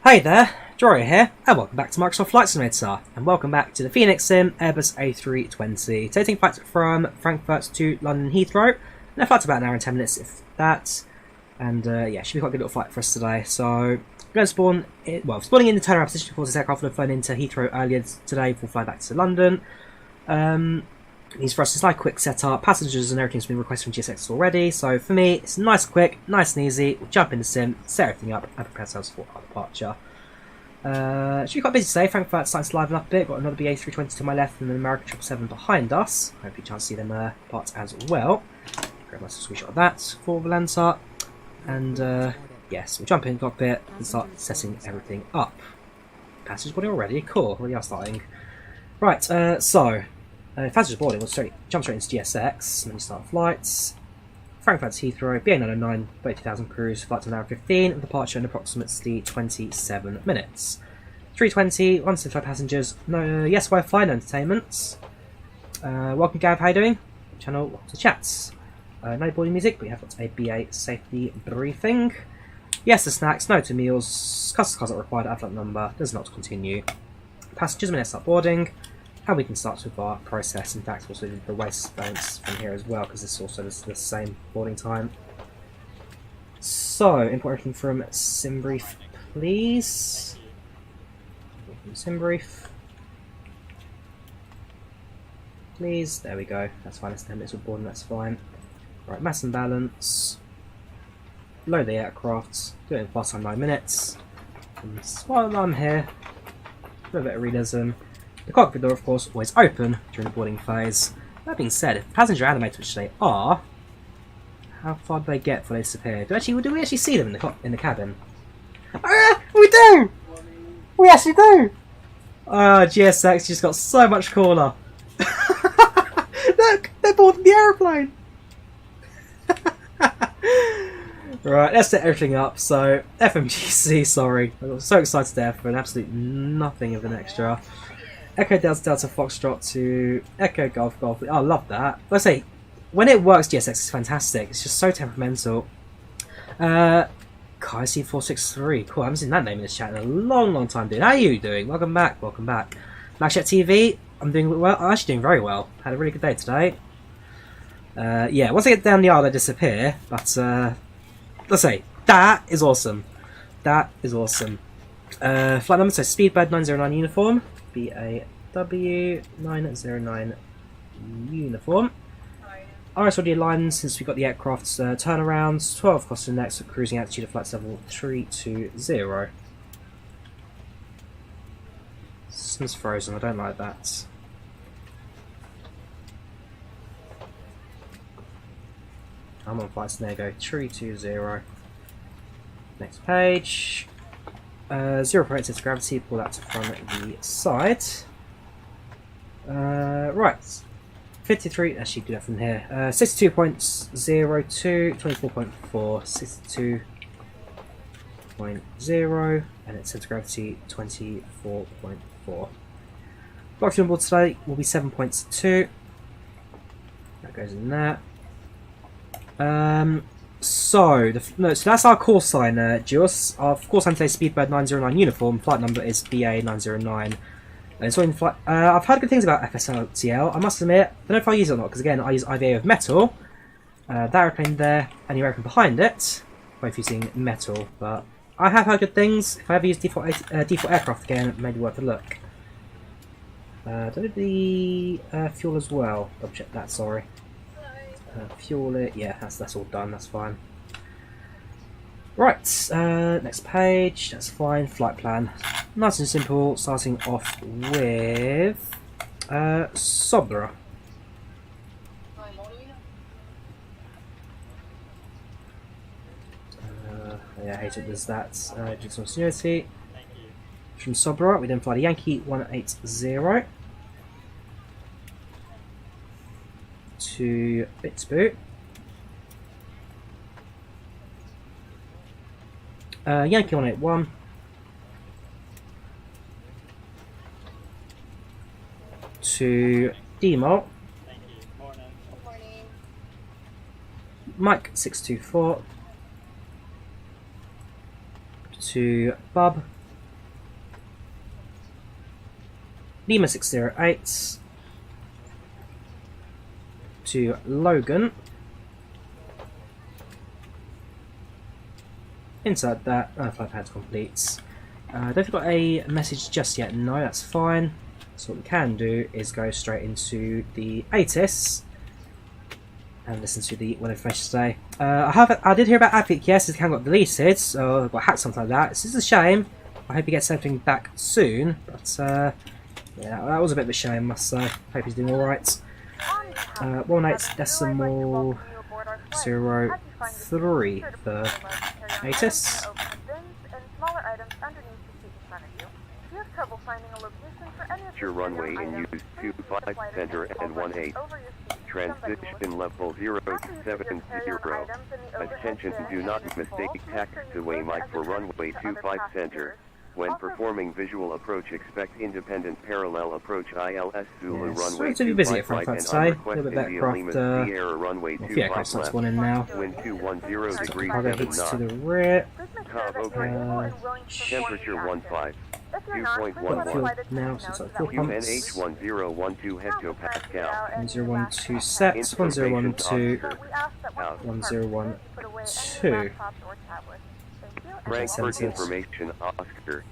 Hey there, Drawyah here, and welcome back to Microsoft Flight Simulator, and welcome back to the Fenix Sim Airbus A320. Taking flights from Frankfurt to London Heathrow, and a flight's about an hour and 10 minutes, if that. And yeah, should be quite a good little flight for us today. So, I'm going to spawn, spawning in the turnaround position before this aircraft would have flown into Heathrow earlier today before flying back to London. Needs for us just like quick setup. Passengers and everything's been requested from GSX already, so for me it's nice and quick, nice and easy. We'll jump in the sim, set everything up, and prepare ourselves for our departure. Should be quite busy today. Frankfurt's starting to liven up a bit. Got another A320 to my left and an American 777 behind us. Hopefully, chance to see them parts as well. Grab myself a screenshot of that for Volanta. And yes, we'll jump in the cockpit and start setting everything up. Passengers boarding already. Cool. Already are starting. Right. Passengers boarding. We'll jump straight into GSX. Let me start flights. Frankfurt to Heathrow, BA909, 32,000 cruise, flight to an hour 15, and departure in approximately 27 minutes. 320, 175 passengers, no, yes, Wi-Fi, no entertainment. Welcome Gav, how you doing? Channel, welcome to chats. No boarding music, but we have got a BA safety briefing. Yes, the snacks, no to meals, customers cards not required, add flight number, does not continue. Passengers, minutes start boarding. And we can start with our process. In fact, also do the waste balance from here as well, because this also is the same boarding time. So, import everything from SimBrief, please. From SimBrief. Please, there we go. That's fine, it's 10 minutes of boarding, that's fine. Right, mass and balance. Load the aircraft. Do it in fast time 9 minutes. And while I'm here, a little bit of realism. The cockpit door, of course, always open during the boarding phase. That being said, if passengers are animated, which they are, how far do they get before they disappear? Do we actually see them in the cabin? Ah, we do! We actually do! GSX just got so much cooler. Look, they're boarding the aeroplane. Right, let's set everything up. So, FMGC, sorry. I got so excited there for an absolute nothing of an extra. Echo Delta Delta Foxtrot to Echo Golf Golf. Oh, I love that. Let's say, when it works, GSX is fantastic. It's just so temperamental. KaiC463. Cool, I haven't seen that name in this chat in a long time, dude. How are you doing? Welcome back, welcome back. Blackchat TV, I'm doing well. I'm actually doing very well. Had a really good day today. Yeah, once I get down the aisle, I disappear. But, let's say, that is awesome. That is awesome. Flight number, so Speedbird 909 uniform. BAW 909 uniform. RS already aligned since we got the aircraft's turnarounds. 12 cost index for cruising altitude of flight level 320. System's frozen, I don't like that. I'm on flight, so there you go, 320. Next page. 0.8 center gravity, pull that from the side. Right. 53, actually do that from here. 62.02, 24.4, 62.0, and its center gravity 24.4. Block fuel on board today will be 7.2. That goes in there. So that's our call sign, Jules. Our call sign today is Speedbird 909 uniform. Flight number is BA 909. And so in flight, I've heard good things about FSLTL. I must admit, I don't know if I use it or not, because again, I use IVAO of metal. That airplane there, and the airplane behind it, both using metal. But I have heard good things. If I ever use default aircraft again, it may be worth a look. Do the fuel as well. Double check that. Sorry. Fuel it, yeah, that's all done, that's fine. Right, next page, that's fine, flight plan. Nice and simple, starting off with Sobra. Yeah, I hate it, there's that. Jigsaw Continuity. From Sobra, we then fly the Yankee 180. To Bitsboot. Yankee 181. To Demo. Mike 624. To Bub Lima 608 to Logan. Insert that. Flight pads complete. Don't think I've got a message just yet. No, that's fine. So what we can do is go straight into the ATIS and listen to the weather information today. I did hear about Epic. Yes, it kind of got deleted, so got hacked, something like that. This is a shame. I hope he gets everything back soon. But yeah, that was a bit of a shame, must say. Hope he's doing all right. 18.03 for ATIS. Your runway in use 25 center and 18. Transition level 070. Attention, do not mistake taxiway mic for runway 25 center. When performing visual approach, expect independent parallel approach ILS Zulu runway 25 right and unrequested via Lima Sierra runway 25 left. One in now. Wind 210 degrees 7 knots. To the rear. Temperature 15. Dew point Now, so it's like 4 pumps. UNH 1012 hectopascal. 1012 sets. 1012. 1012. Frankfurt information, Oscar.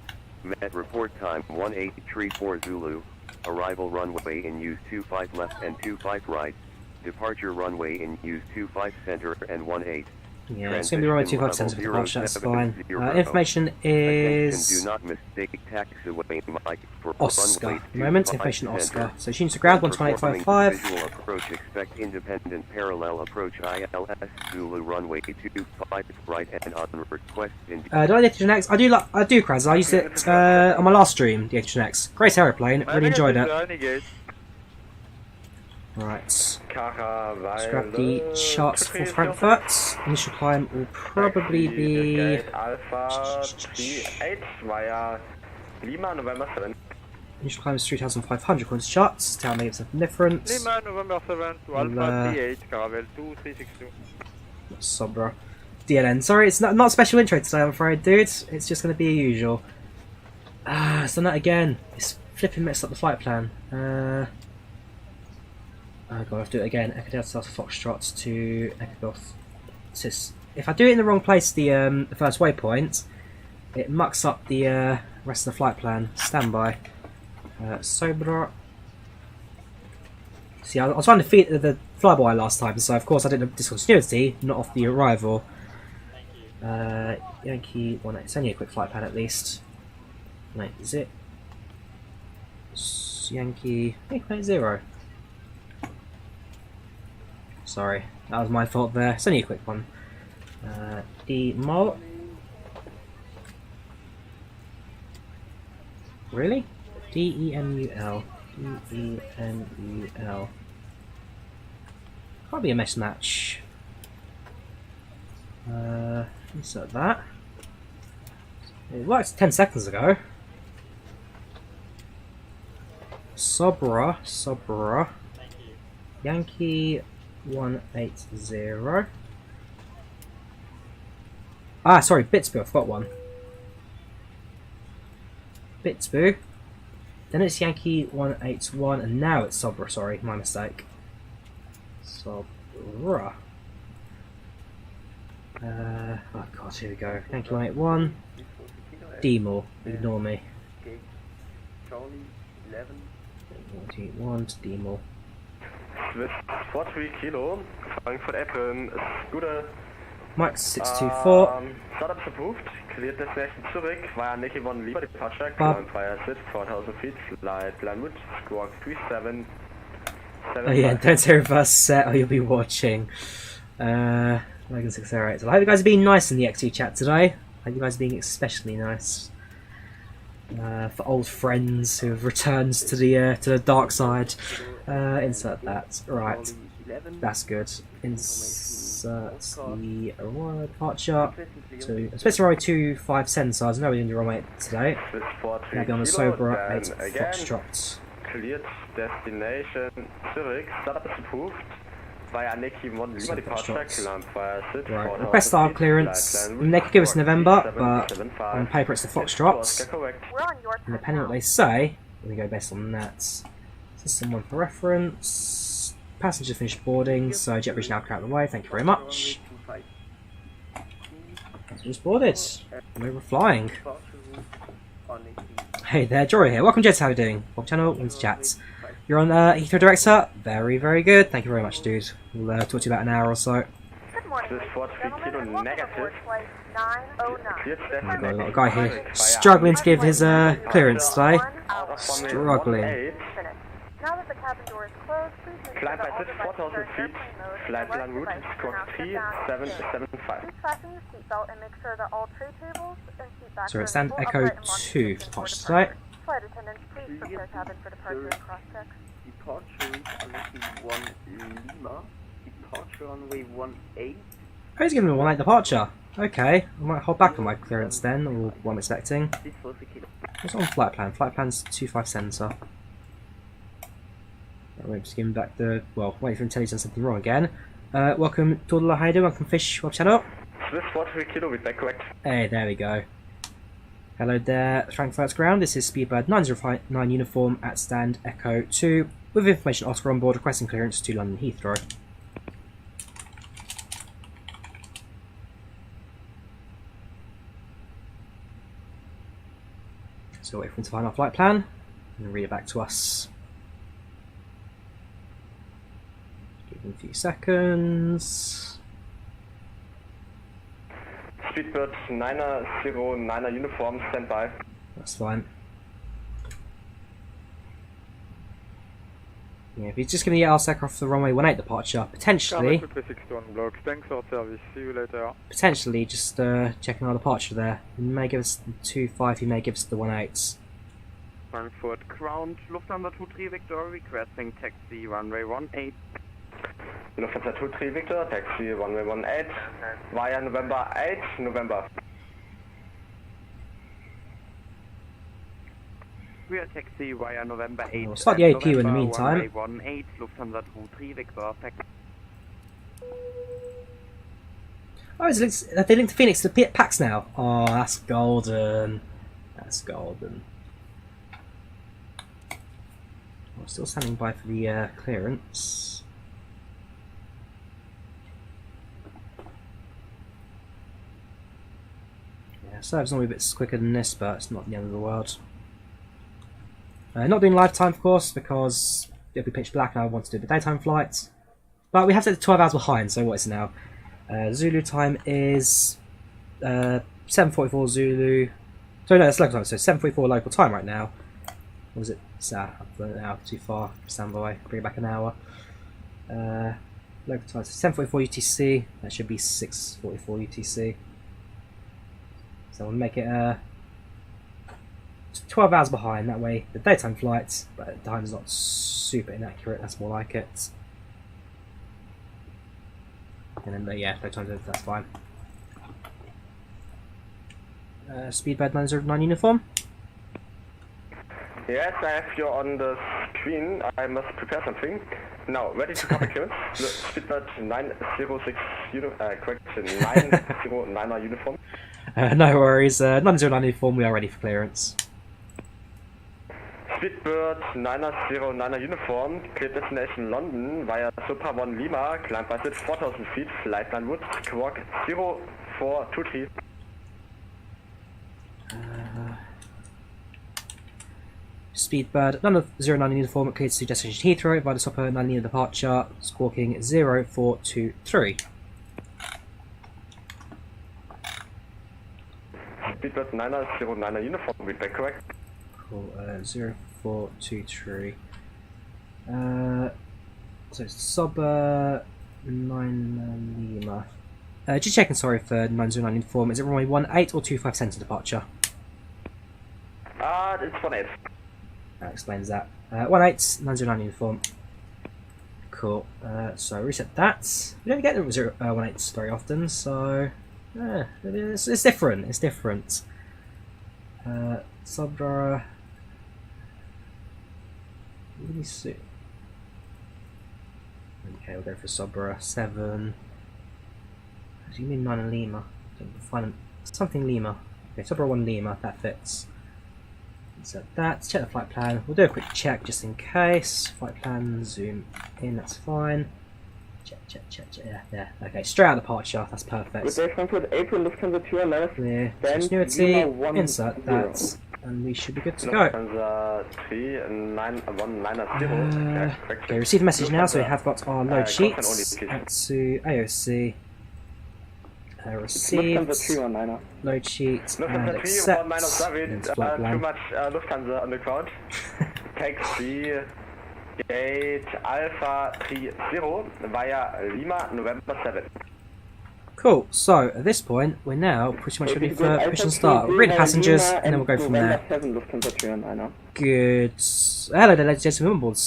Met report time 1834 Zulu. Arrival runway in use 25 left and 25 right. Departure runway in use 25 center and 18. Yeah, it's going to be runway 25 center for departure, that's fine. Information is do not mistake taxiway mic for Oscar. At the moment, information Oscar. So she needs to ground 12855. Visual approach, expect independent parallel approach ILS Zulu runway 25 right and on request. Do I like the X? I do, Kraz. I used it on my last stream, the X. Great aeroplane, really enjoyed it. Right, let's grab the charts for Frankfurt. Initial climb will probably be... Initial climb is 3,500 according to charts. Tower may give some difference. Sobra. DLN. Sorry, it's not special intro today, I'm afraid, dude. It's just going to be usual. It's done that again. It's flipping messed up the flight plan. Oh god, I have to do it again. Echo Delta Delta Foxtrot to Echo Golf. If I do it in the wrong place, the first waypoint, it mucks up the rest of the flight plan. Standby. Sobra. See, I was trying to defeat the flyby last time, so of course I did a discontinuity, not off the arrival. Yankee 18. It's only a quick flight plan at least. Wait, is it? Yankee 8.0. Sorry, that was my fault there. It's only a quick one. D-Mol. Really? D-E-M-U-L. D-E-M-U-L. Can't be a mismatch. Insert that. It worked 10 seconds ago. Sobra. Yankee 180. Ah, sorry, Bitsboo, I've got one. Bitsboo. Then it's Yankee 181, and now it's Sobra, sorry, my mistake. Sobra. Oh god, here we go. Yankee 181. D-More, ignore me. 181 to D-More. With 43 Kilo, Frankfurt Apron, Scooter. Mike 624. Startups approved, cleared destination Zurich via Nicky 1 Lima departure, climb via SID 4000 feet, flight Glenwood, squawk 37. Oh yeah, don't say reverse set or you'll be watching. Logan 608. So I hope you guys are being nice in the X2 chat today. I hope you guys are being especially nice. For old friends who have returned to the dark side. Insert that. Right. That's good. Insert the Aurora departure to especially runway 25 sensors. I know we're doing the runway today. Now go on the Sobra 8 Foxtrot. Cleared destination Zurich, startup is approved. Via Nicky 1 Lima departure, climb via SID. Right, request star clearance. They could give us November, but on paper it's the Foxtrots. Independent what they say, We're going to go based on that. System 1 for reference. Passengers finished boarding, so jet bridge now clear out of the way, thank you very much. Passengers boarded. We were flying. Hey there, Drawyah here. Welcome, Jets. How are you doing? Welcome to channel, welcome to chat. You're on Heathrow Director. Very, very good. Thank you very much, dude. We'll talk to you about an hour or so. Good morning, This is 43 kilo negative. flight 909. Cleared We've got a Stefan. lot of guy here struggling to give his clearance today. Struggling. Now that the cabin door is closed, please make sure Climb that by all 4,000 devices are feet. in airplane mode Flight and plan route, devices squawk cannot shut down. 3775. Please fasten your seatbelt and make sure that all tray tables and seat backs So are it's stand in full Echo upright and locked 2 position for for departure departure. tonight. Flight attendants, please prepare cabin for departure and cross check. Departure route 1 Lima. Departure runway 18. Oh, he's giving me a 1-8 departure. Okay, I might hold back on my clearance then, or what I'm expecting. This was a kilo. What's on flight plan? Flight plan's 25 centre. I'm just giving back the, well, waiting for him to tell you done something wrong again. Welcome, Toolbar, how you doing? Welcome, Fish, welcome channel. Swiss 43 kilo with back correct. Hey, there we go. Hello there, Frankfurt's ground. This is Speedbird 909 uniform at stand Echo 2 with information Oscar on board requesting clearance to London Heathrow. So wait for him to find our flight plan and read it back to us. Give him a few seconds. Speedbird 909 uniform, stand by. That's fine. Yeah, if he's just going to get our sector off the runway 18 departure, potentially just checking our departure there. He may give us the 25, he may give us the 18s. Frankfurt ground, Lufthansa 23 Victor requesting taxi runway 18. Lufthansa 23 Victor, taxi runway 18, via November 8, November. We are taxi via November 8. We'll start the APU in the meantime. Runway 18, Lufthansa 23 Victor, taxi. Oh, have they linked Fenix to PAX now? Oh, that's golden. That's golden. We're still standing by for the clearance. Yeah, serves normally a bit quicker than this, but it's not the end of the world. Not doing live time, of course, because it'll be pitch black and I want to do the daytime flights. But we have to 12 hours behind, so what is it now? Zulu time is 7:44 Zulu. So no, that's local time, so 7:44 local time right now. What was it? It's an hour too far. Stand by, bring it back an hour. Local time, so 7:44 UTC. That should be 6:44 UTC. So we'll make it 12 hours behind, that way the daytime flights, but the time's not super inaccurate, that's more like it. And then, yeah, daytime, that's fine. Speedbird 909 uniform. Yes, I have you on the screen. I must prepare something. Now, ready to copy clearance. Speedbird 906 correction 909 uniform. No worries, 909 uniform, we are ready for clearance. Speedbird 909 uniform, clear destination London via Super 1 Lima, climb by 4,000 feet, flight line route, squawk 0423. Speedbird 909 uniform, cleared to destination Heathrow via the Super 9 Lima departure, squawking 0423. Speedbird 909 uniform, read back correct. Cool, 0423. So sub 9 Lima. Just checking, sorry, for 909 uniform. Is it runway 18 or 25 centre departure? It's 18. That explains that. 18, 909 uniform. Cool. So reset that. We don't get the 18s very often, so it's different. It's different. Subdrawyah. Let me see. Okay, we'll go for Subdrawyah 7. What do you mean 9 Lima? Find something Lima. Okay, Subdrawyah 1 Lima. That fits. Insert that. Check the flight plan. We'll do a quick check just in case. Flight plan, zoom in, that's fine. Check. Yeah. Okay, straight out of departure, that's perfect. Good day, Frankfurt, April, Lufthansa 209. Clear Stand continuity, 010. insert that, and we should be good to go. Lufthansa 39190. Okay, receive a message now, so we have got our load sheets. Out to AOC. Received. Load sheets and accept. Into flight plan. Too much Lufthansa on the crowd. Taxi Gate Alpha 30 via Lima, November 7. Cool, so at this point, we're now pretty much ready for push and start. We'll read the passengers, and then we'll go from there. Good. Hello there, ladies and gentlemen, on board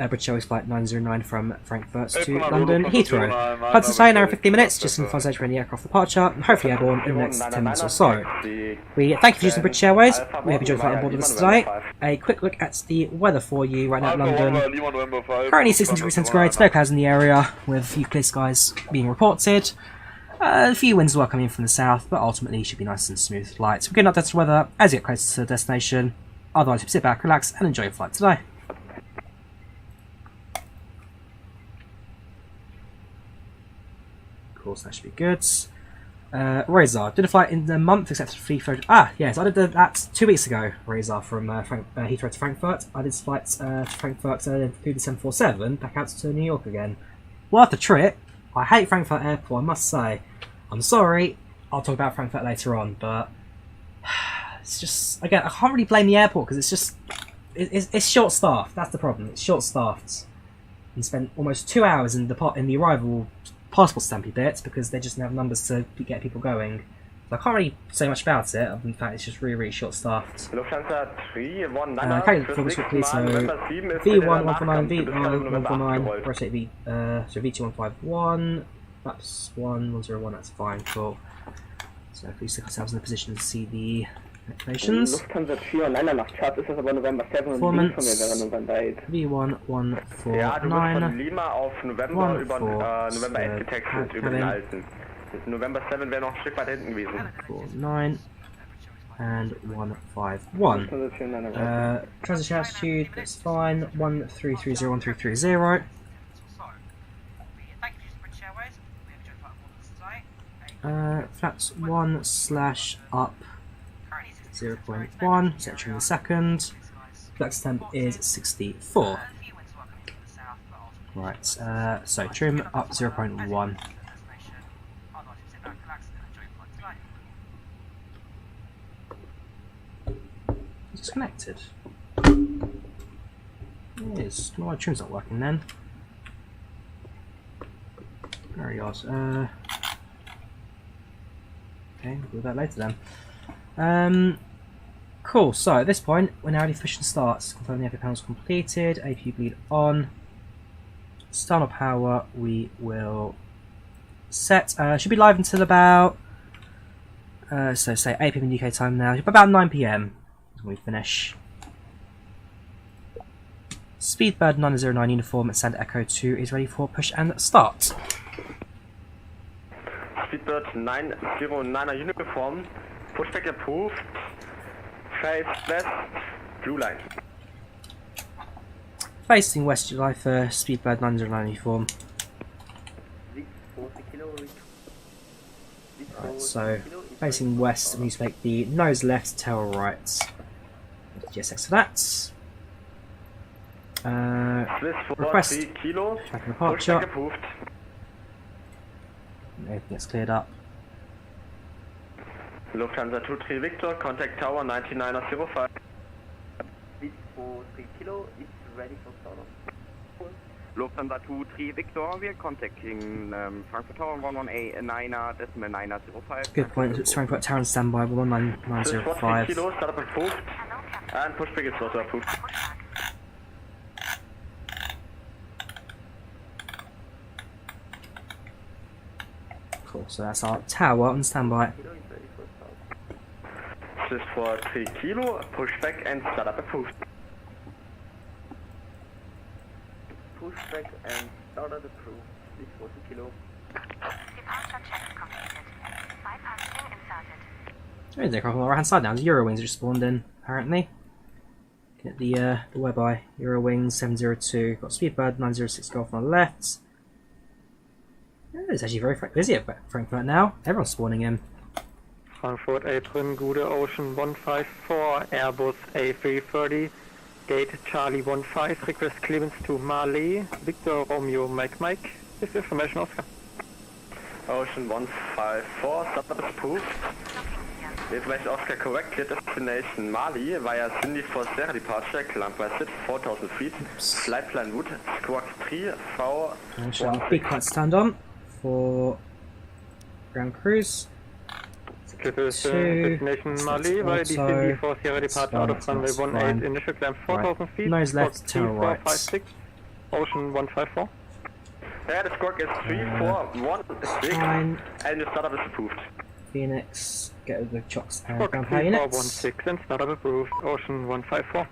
British Airways Flight 909 from Frankfurt to London Heathrow. Flight to stay an hour and 15 minutes, just in the final stage for any aircraft departure, and hopefully airborne in the next 10 minutes or so. We thank you for using British Airways. We hope you enjoyed the flight on board with us today. A quick look at the weather for you right now at London. Currently 16 degrees centigrade, no clouds in the area, with a few clear skies being reported. A few winds will come in from the south, but ultimately should be nice and smooth flights. We're going to update the weather as you get closer to the destination. Otherwise, sit back, relax, and enjoy your flight today. Of course, that should be good. Razor, did a flight in the month except for Heathrow. Yes, I did that 2 weeks ago. Razor from Heathrow to Frankfurt. I did flights to Frankfurt through the 747, back out to New York again. Worth the trip. I hate Frankfurt Airport, I must say. I'm sorry, I'll talk about Frankfurt later on, but it's just, again, I can't really blame the airport because it's just, it's short-staffed. That's the problem. It's short-staffed. You spent almost 2 hours in the arrival passport stampy bit because they just don't have numbers to get people going. So I can't really say much about it. In fact, it's just really Lufthansa short-staffed. 319. Okay, focus quickly. So V1149, V1149, rotate V2151. Flaps 101. That's fine. Cool. So please stick ourselves in the position to see the calculations. Lufthansa 319 nach Chart ist das aber November 7 und Performance von mir wäre November 8. V1149. Ja, du wirst von Lima auf November über November 8 getextet, über den alten. November 7 wäre noch ein Stück weit hinten gewesen. 49 and 151. Transition altitude, that's fine. 1330, 1330. Flaps 1/up 0.1, etc. in a second. Flex temp is 64. Right, so trim up 0.1. Disconnected. It is. No, my trim's not working then. Very odd. Okay, we'll do that later then. Cool, so at this point, we're now ready for push and starts. Confirm the AP panel's completed, AP bleed on. Start on power, we will set. Should be live until about, so say 8 PM UK time now, about 9 PM when we finish. Speedbird 909 uniform at Sand Echo 2 is ready for push and start. Speedbird 909 uniform, pushback approved, face west, blue line. Facing west, July 1st, Speedbird 909 uniform. Right, so facing west, we need to make the nose left, tail right. GSX for that. Request tracking departure. Everything gets cleared up. Lufthansa 23 Victor, contact tower 9905. This 43 kilo is ready for startup. Lufthansa 23 Victor, we are contacting Frankfurt Tower 11A9.905. Good point, it's Frankfurt Tower on standby 19905. Kilo, startup approved, and pushback is also approved. Cool, so that's our tower on standby. This is for 3 kilo, pushback and startup approved. Pushback and startup approved. This 40 kilo. Departure check completed. Flight passing inserted. There is an aircraft on the right hand side now. The Eurowings just spawned in, apparently. At the Webeye, Euro Wings 702, got Speedbird 906 Golf on the left. It's actually very busy at Frankfurt now. Everyone's spawning in. Frankfurt Apron, Gouda Ocean 154, Airbus A320, Gate Charlie 15, request clearance to Mali, Victor Romeo Mike. This information, Oscar. Ocean 154, startup is approved. Information Oscar correct, clear destination Mali via Cindy for Sierra departure, climb rested 4000 feet, flight plan route, squawk 3, V. And shall be quite stand on for ground cruise. Destination Mali via Cindy for Sierra departure out of runway 18, initial climb 4000 feet, nose left, tail right. 456, Ocean 154. Yeah, the squawk is 341 Fine. and the startup is approved. Phoenix, get over the chocks and Squawk ground power units. 3416 and startup approved, Ocean 154.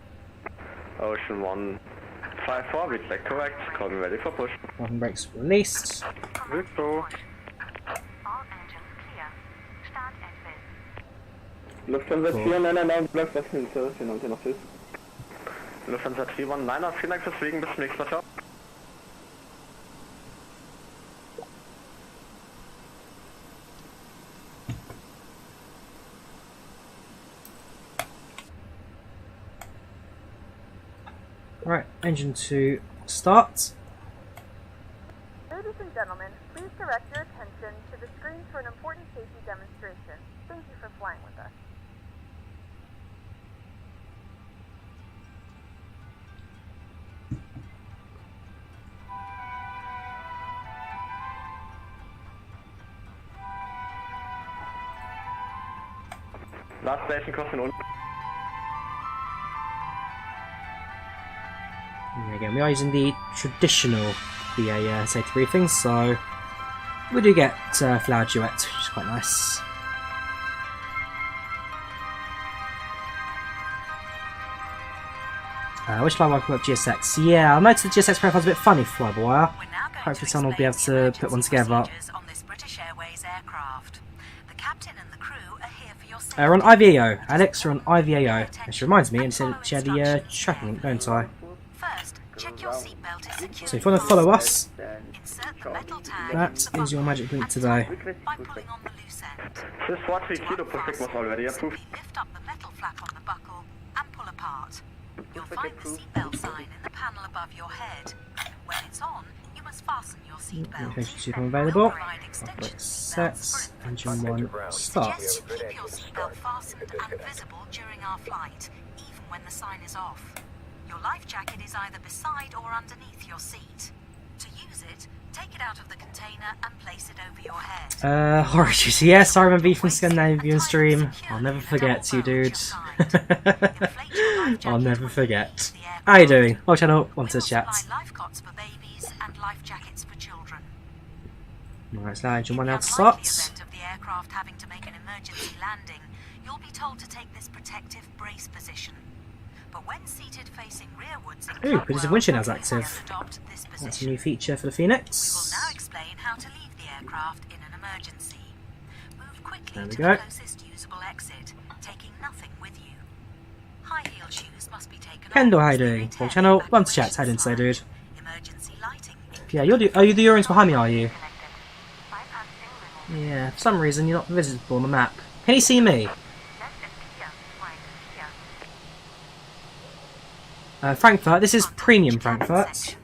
Ocean 154, we check correct, calling ready for push. Bottom brakes released. Victor. All engines clear. Start exit. Lufthansa 499 bleibt das hinter, vielen Dank dir noch Hilfe. Lufthansa 319er, vielen Dank fürs Fliegen, bis zum nächsten Mal, ciao. Right, engine 2 start. Ladies and gentlemen, please direct your attention to the screen for an important safety demonstration. Thank you for flying with us. Last station crossing on. And again, we are using the traditional BA safety briefings, so we do get flower duet, which is quite nice. Which fly welcome up GSX? Yeah, I noticed the GSX profile's a bit funny for Drawyah. Hopefully someone will be able to put one together. On this British Airways aircraft. The captain and the crew are here for your safety. We're on IVAO. Alex, we're on IVAO. Which reminds me, I said share the tracking link, don't I? First, check your seatbelt is secure. So if you want to follow us, Insert the metal tag that into the is your buckle magic link and today. tighten by pulling on the loose end. This 40 kilo perfect was already approved. Simply lift up the metal flap on the buckle and pull apart. You'll find the seatbelt sign in the panel above your head. When it's on, you must fasten your seatbelt. Information to become available. Provide extension Quick seatbelts sets. for Engine 1 start. Suggest you keep your seatbelt fastened and visible during our flight, even when the sign is off. Your life jacket is either beside or underneath your seat. To use it, take it out of the container and place it over your head. Horror juicy. Yes, I remember you from Scandinavian stream. I'll never forget you, dude. I'll never forget. How you doing? Oh, channel, want to chat. Life cots for babies and life jackets for children. Alright, so engine 1 now In to the unlikely start. event of the aircraft having to make an emergency landing, you'll be told to take this protective brace position. But when seated facing rearwards in Ooh, predictive windshield is active. adopt this That's a position. new feature for the We will Phoenix. now explain how to leave the aircraft in an emergency. Move quickly There we to go. the closest usable exit, taking nothing with you. High heel shoes must be taken Kendall, off how you as they doing? retain Well, channel, want to evacuation chat. How you doing today, dude? Emergency lighting. Yeah, are you the Urans behind me, are you? Yeah, for some reason you're not visible on the map. Can you see me? Frankfurt, this is premium Frankfurt.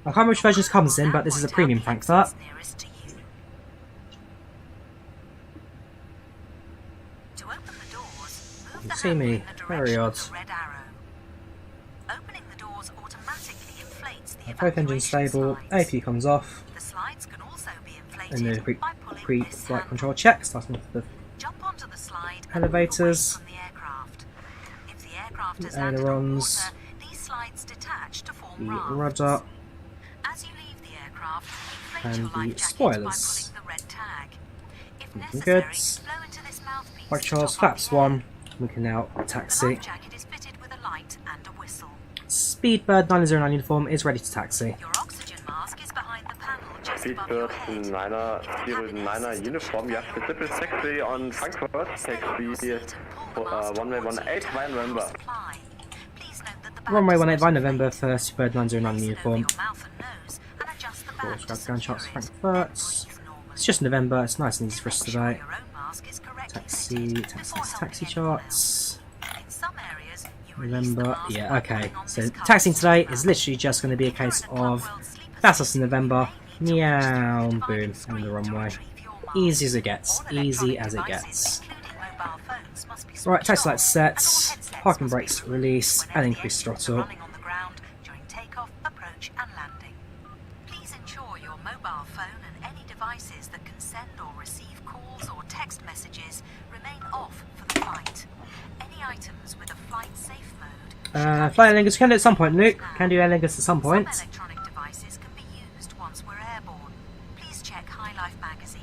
I can't remember which version this comes in, but this is a premium Frankfurt. Nearest to you. To open the doors, move You the see handle me. in the Very direction odd. of the red arrow. Opening the doors automatically inflates the Both engines evacuation stable, slides. AP comes off, The slides can also be inflated and the by pulling this pre-flight handle. control check, starting with the Jump onto the slide and elevators. move away from the aircraft. If the aircraft has The landed on ailerons. water, these slides detach to form the rafts. rudder, As you leave the aircraft, inflate and your the life jacket spoilers. by pulling the red tag. If Looking necessary, good. blow into this mouthpiece Like to Charles top up flaps the air. one. We can now The taxi. life jacket is fitted with a light and a whistle. Speedbird 909 uniform is ready to taxi. Your oxygen mask is behind the panel just above Speedbird your head. 9er uniform, you have the triple taxi on Frankfurt, taxi runway 18 via November. Supply. Please note that the Runway 18 by November 1st, Bird 909 uniform. Of course, grab ground shots, Frankfurt. It's just November, it's nice and easy for us today. Taxi charts. November, yeah, okay. So taxiing today is literally just going to be a case of that's us in November, meow, boom, and the runway. Easy as it gets, easy as it gets. Right, taxi lights set, parking brakes release, and increase throttle. Please ensure your mobile phone and any devices that can send or receive calls or text messages remain off for the flight. Any items with a flight safe mode. Flight Aer Lingus can do at some point, Luke. Can do Aer Lingus at some point. Some electronic devices can be used once we're airborne. Please check HighLife magazine.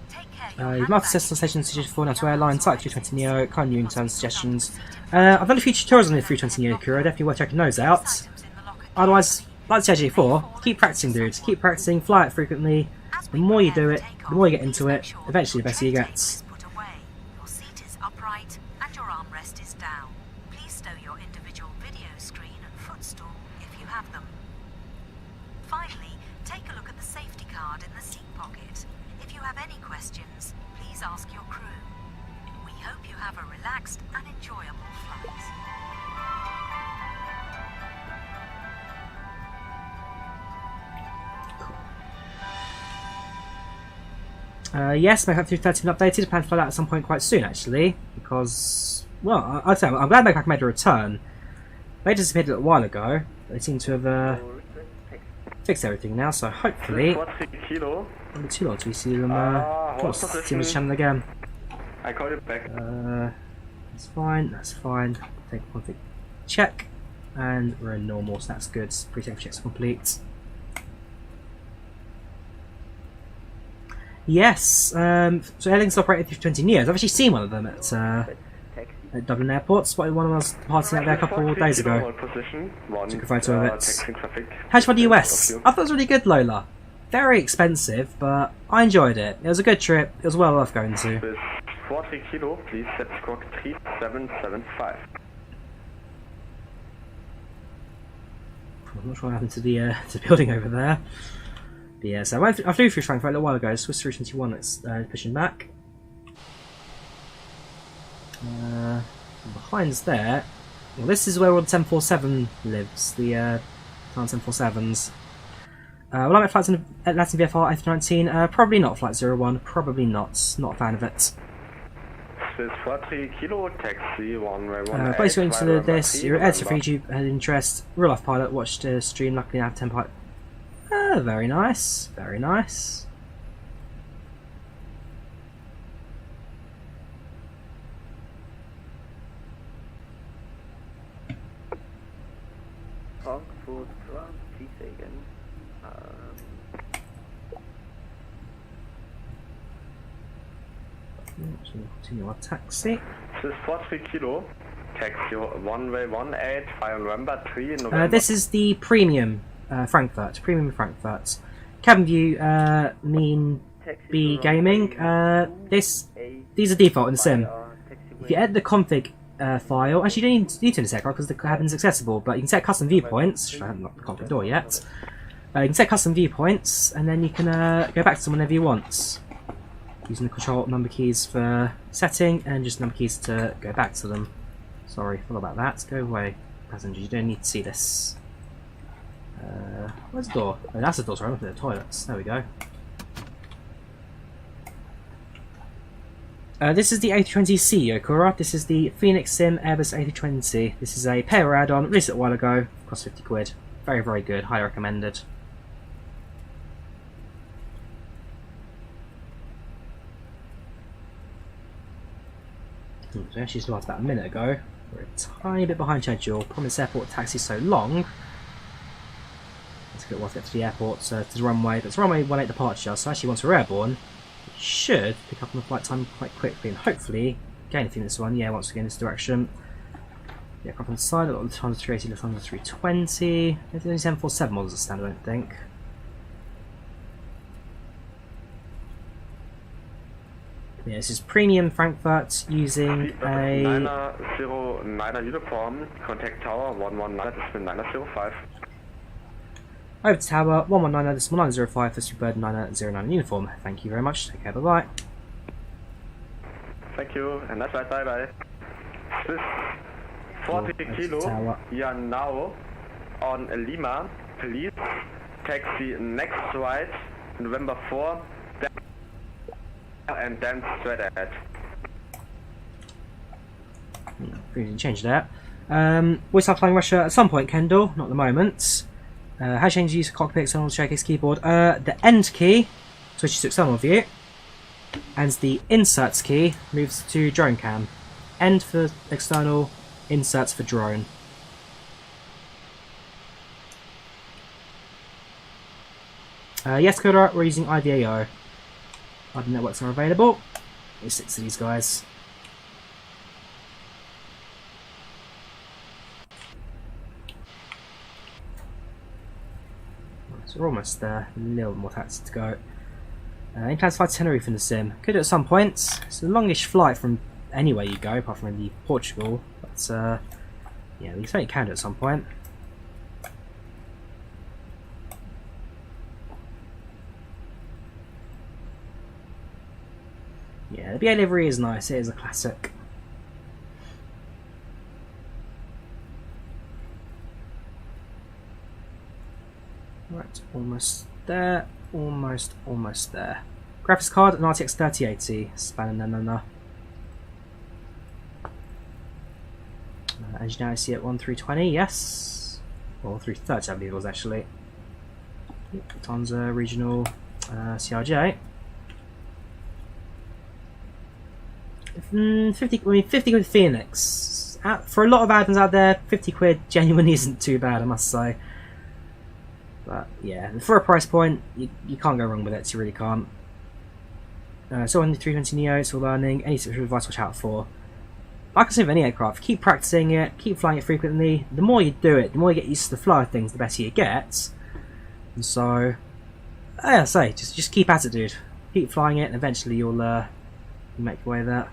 Take care. You've marked the system station suggested for now to airline, type 320 Neo, kind new terms suggestions. I've done a few tutorials on the 320 Neo Kura, definitely worth checking those out. Otherwise, like the JJ4, keep practicing, dudes. Keep practicing, fly it frequently. The more you do it, the more you get into it, eventually the better you get. Your seat is upright and your armrest is down. Please stow your individual video screen and footstool if you have them. Finally, take a look at the safety card in the seat pocket. If you have any questions, please ask your crew. We hope you have a relaxed and enjoyable flight. Yes, my Factory 13 updated. Plan to fly that at some point quite soon, actually, because, well, I'll tell you, I'm glad Mac made a return. They disappeared a little while ago. They seem to have fixed everything now, so hopefully, won't be too long till we see them see this channel again. I called it back. That's fine. That's fine. Take a config check, and we're in normal, so that's good. Pre-check checks complete. Yes, so Aer Lingus operated 320 Neos. I've actually seen one of them at Dublin Airport. Spotted one of us departing out there a couple of days ago. Took a photo of it. How'd you find the US? I thought it was really good, Lola. Very expensive, but I enjoyed it. It was a good trip. It was well worth going to. 40 kilo, please set squawk 3775. I'm not sure what happened to the building over there. But yeah, so I flew through Frankfurt a little while ago. Swiss 321 that's pushing back. Behind's there. Well, this is where all the 1047 lives, the current 1047s. Will I make flights in Latin VFR A319? Probably not, Flight 01. Probably not. Not a fan of it. Swiss 40 kilo, taxi, runway 18. Place going into this, you're at for YouTube, had interest. Real life pilot, watched the stream, luckily I have 10 pilot. Very nice, very nice. Frankfurt, please say again. So we'll continue our taxi. Swiss 40 kilo, taxi, runway 18, 5 November, 3 November. This is the premium Frankfurt, cabin view, mean B gaming. These are default in the sim. If you edit the config file, actually you don't need to set because the cabin's accessible, but you can set custom viewpoints. I haven't locked the config door yet. You can set custom viewpoints, and then you can go back to them whenever you want, using the control number keys for setting and just number keys to go back to them. Sorry, forgot about that. Go away, passengers. You don't need to see this. Where's the door? Oh, that's the door, sorry, I'm looking at the toilets. There we go. This is the A320C Yokura. This is the Fenix Sim Airbus A320. This is a payer add-on, released a while ago, cost 50 quid. Very, very good, highly recommended. So actually started about a minute ago. We're a tiny bit behind schedule. Problem is airport taxi so long. Let's get to get to the airport, to the runway. But it's runway 18 departure, so actually once we're airborne, it should pick up on the flight time quite quickly and hopefully gain anything in this one. Yeah, once we get in this direction. Yeah, up on the side, a lot of the Lufthansa 380, Lufthansa 320. There's only 747 models at standard, I don't think. Yeah, this is premium Frankfurt using a 909 uniform, contact tower 119.905. over to tower 119.905 for Superbird 909 uniform. Thank you very much. Take care. Bye bye. Thank you, and that's right, bye bye. Swiss 40 kilo, tower. you are now on Lima. Please taxi next right, November 4, and then straight ahead. We can change that. We'll start flying Russia at some point, Kendall. Not at the moment. How to change the use of cockpit external showcase keyboard? The end key switches to external view, and the inserts key moves to drone cam. End for external, inserts for drone. Yes, Coda, we're using IVAO. Other networks are available. There's 6 of these guys. So we're almost there. A little more taxi to go. Any plans to fly to Tenerife in the sim? Could do at some point. It's a longish flight from anywhere you go, apart from maybe Portugal. But yeah, we certainly can do at some point. Yeah, the BA livery is nice. It is a classic. Right, almost there. Almost there. Graphics card, an RTX 3080. Spanner. Engine IC at 1320, yes. Or 330, I believe it was actually. Lufthansa regional CRJ. 50 quid Phoenix. For a lot of add-ons out there, 50 quid genuinely isn't too bad, I must say. But yeah, for a price point, you can't go wrong with it, you really can't. So on the 320 Neo, it's all learning, any sort of advice watch out for. Like I said with any aircraft, keep practicing it, keep flying it frequently. The more you do it, the more you get used to the flow of things, the better you get. And so, yeah, I say, just keep at it, dude. Keep flying it, and eventually you'll make your way there.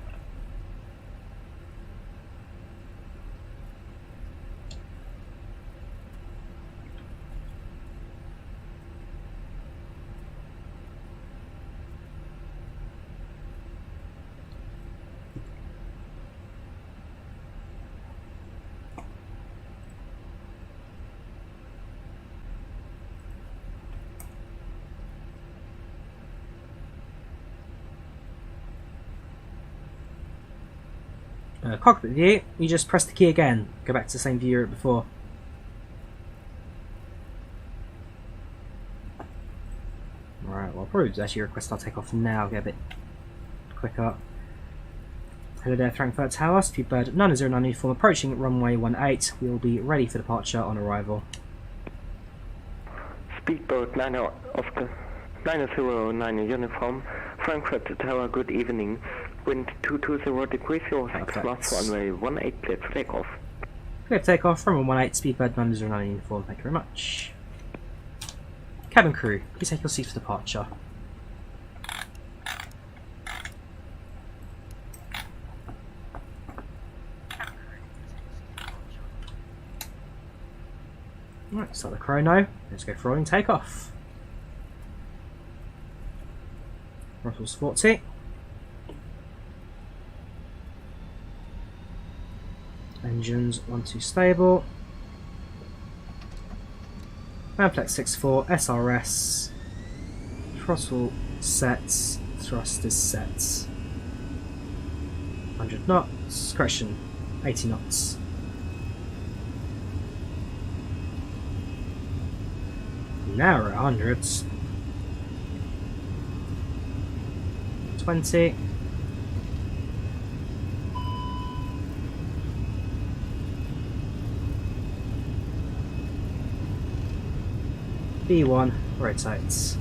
Cockpit view, you just press the key again, go back to the same view you were at before. Right, well, I'll probably actually request I'll take off now, get a bit quicker. Hello there, Frankfurt Tower, Speedbird 909 uniform approaching runway 18. We will be ready for departure on arrival. Speedboat 909 uniform, Frankfurt Tower, good evening. Wind 220 degrees, your 6 knots, runway 18, clear for takeoff. Clear for takeoff, runway 18, Speedbird 909 uniform, thank you very much. Cabin crew, please take your seats for departure. Right, start the chrono, let's go for rolling takeoff. Throttle's 40. Engines 1-2 stable. Manflex 6-4 SRS. Throttle sets. Thrusters sets. 100 knots. Correction, 80 knots. Now we're at 100s. 20. B1 rotates.